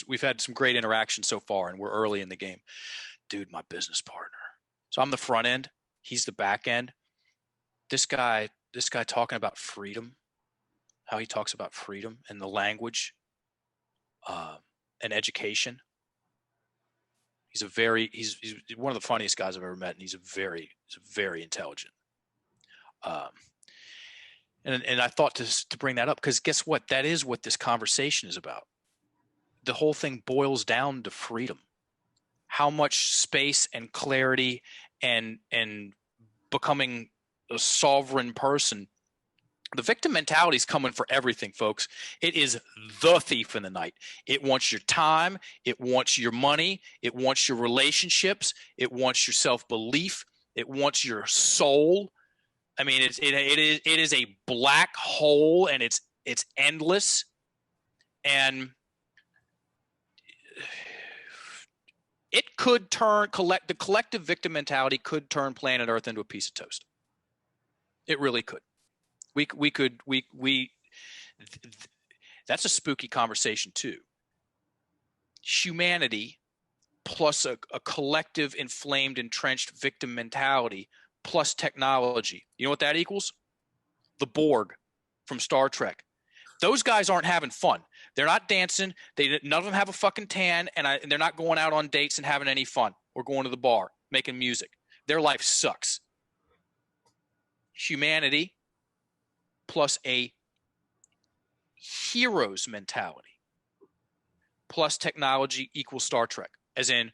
A: we've had some great interaction so far, and we're early in the game. Dude, my business partner. So I'm the front end, he's the back end. This guy talking about freedom, how he talks about freedom and the language, and education. He's one of the funniest guys I've ever met, and he's very intelligent. And I thought to bring that up because guess what? That is what this conversation is about. The whole thing boils down to freedom. How much space and clarity and becoming a sovereign person. The victim mentality is coming for everything, folks. It is the thief in the night. It wants your time. It wants your money. It wants your relationships. It wants your self-belief. It wants your soul. I mean, it is a black hole, and it's endless. And it could turn the collective victim mentality could turn planet Earth into a piece of toast. It really could. That's a spooky conversation too. Humanity plus a collective inflamed, entrenched victim mentality plus technology. You know what that equals? The Borg from Star Trek. Those guys aren't having fun. They're not dancing. None of them have a fucking tan, and they're not going out on dates and having any fun or going to the bar, making music. Their life sucks. Humanity plus a hero's mentality plus technology equals Star Trek. As in,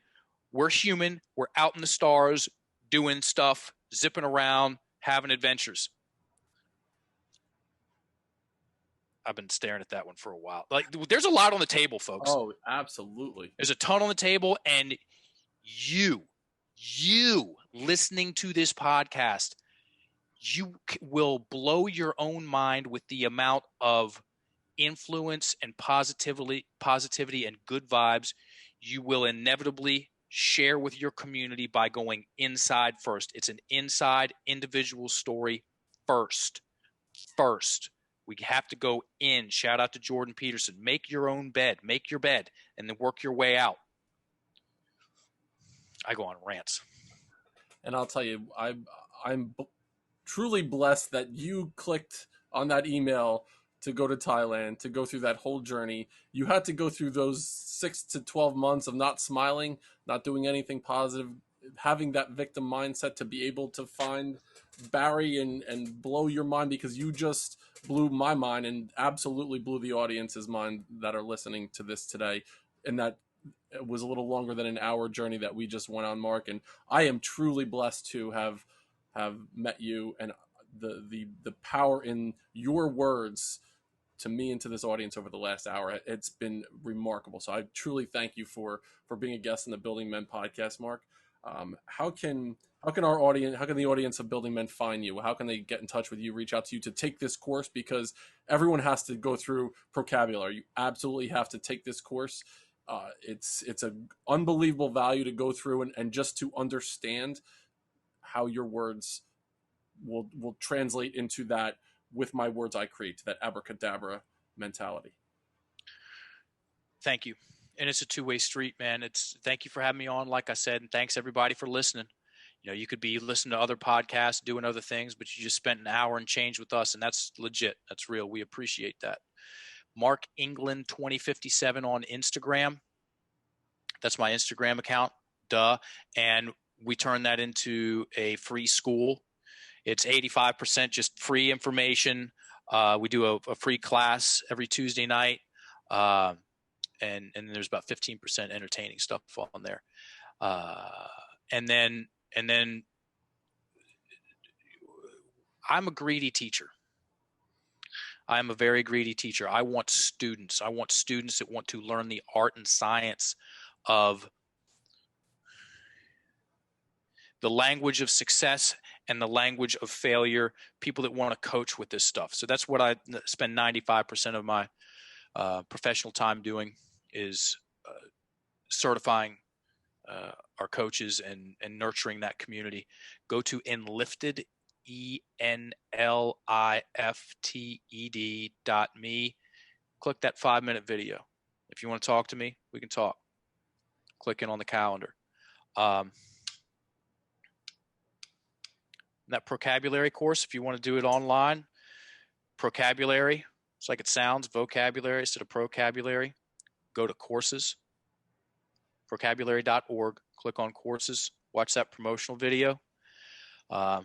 A: we're human, we're out in the stars, doing stuff, zipping around, having adventures. I've been staring at that one for a while. Like, there's a lot on the table, folks.
B: Oh, absolutely.
A: There's a ton on the table, and you listening to this podcast, you will blow your own mind with the amount of influence and positivity and good vibes you will inevitably share with your community by going inside first. It's an inside individual story first. We have to go in. Shout out to Jordan Peterson. Make your own bed. Make your bed and then work your way out. I go on rants.
B: And I'll tell you, I'm truly blessed that you clicked on that email to go to Thailand, to go through that whole journey. You had to go through those 6 to 12 months of not smiling, not doing anything positive, having that victim mindset to be able to find Barry and blow your mind, because you just blew my mind and absolutely blew the audience's mind that are listening to this today. And that it was a little longer than an hour journey that we just went on, Mark. And I am truly blessed to have met you, and the power in your words to me and to this audience over the last hour. It's been remarkable. So I truly thank you for being a guest in the Building Men podcast, Mark. How can the audience of Building Men find you? How can they get in touch with you, reach out to you to take this course? Because everyone has to go through vocabulary. You absolutely have to take this course. It's an unbelievable value to go through and just to understand how your words will translate into that with my words I create, that abracadabra mentality.
A: Thank you. And it's a two-way street, man. Thank you for having me on, like I said, and thanks everybody for listening. You know, you could be listening to other podcasts, doing other things, but you just spent an hour and change with us, and that's legit. That's real. We appreciate that. Mark England 2057 on Instagram. That's my Instagram account. Duh. And we turn that into a free school. It's 85% just free information. We do a free class every Tuesday night. And there's about 15% entertaining stuff on there. And then I'm a greedy teacher. I'm a very greedy teacher. I want students that want to learn the art and science of the language of success and the language of failure, people that want to coach with this stuff. So that's what I spend 95% of my professional time doing, is certifying our coaches and nurturing that community. Go to Enlifted, ENLIFTED.me. Click that 5-minute video. If you want to talk to me, we can talk. Click in on the calendar. That vocabulary course, if you want to do it online, vocabulary, it's like it sounds, vocabulary instead of procabulary. Go to courses, vocabulary.org, click on courses, watch that promotional video. $100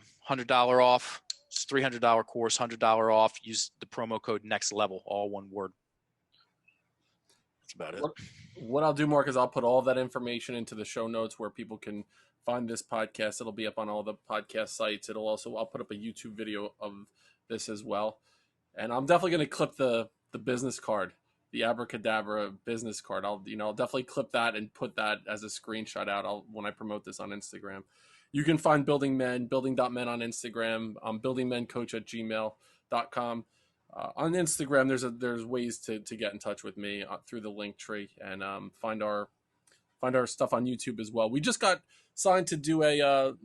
A: off. It's a $300 course, $100 off. Use the promo code next level, all one word. That's about it.
B: What I'll do, Mark, is I'll put all that information into the show notes where people can find this podcast. It'll be up on all the podcast sites. I'll put up a YouTube video of this as well. And I'm definitely going to clip the business card, the abracadabra business card. I'll definitely clip that and put that as a screenshot out when I promote this on Instagram. You can find Building Men, building.men on Instagram, buildingmencoach@gmail.com. On Instagram, there's ways to get in touch with me through the link tree, and find our stuff on YouTube as well. We just got signed to do and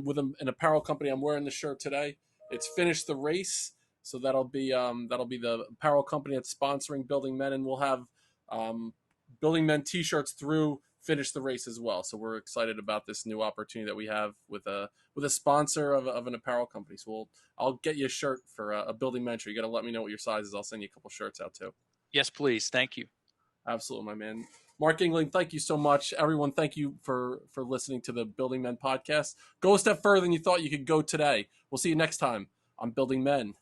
B: with an apparel company. I'm wearing the shirt today. It's Finish the Race, so that'll be the apparel company that's sponsoring Building Men, and we'll have Building Men t-shirts through Finish the Race as well. So we're excited about this new opportunity that we have with a sponsor of an apparel company. So I'll get you a shirt for a Building Men shirt. You got to let me know what your size is. I'll send you a couple shirts out too.
A: Yes, please. Thank you.
B: Absolutely, my man. Mark England, thank you so much. Everyone, thank you for listening to the Building Men podcast. Go a step further than you thought you could go today. We'll see you next time on Building Men.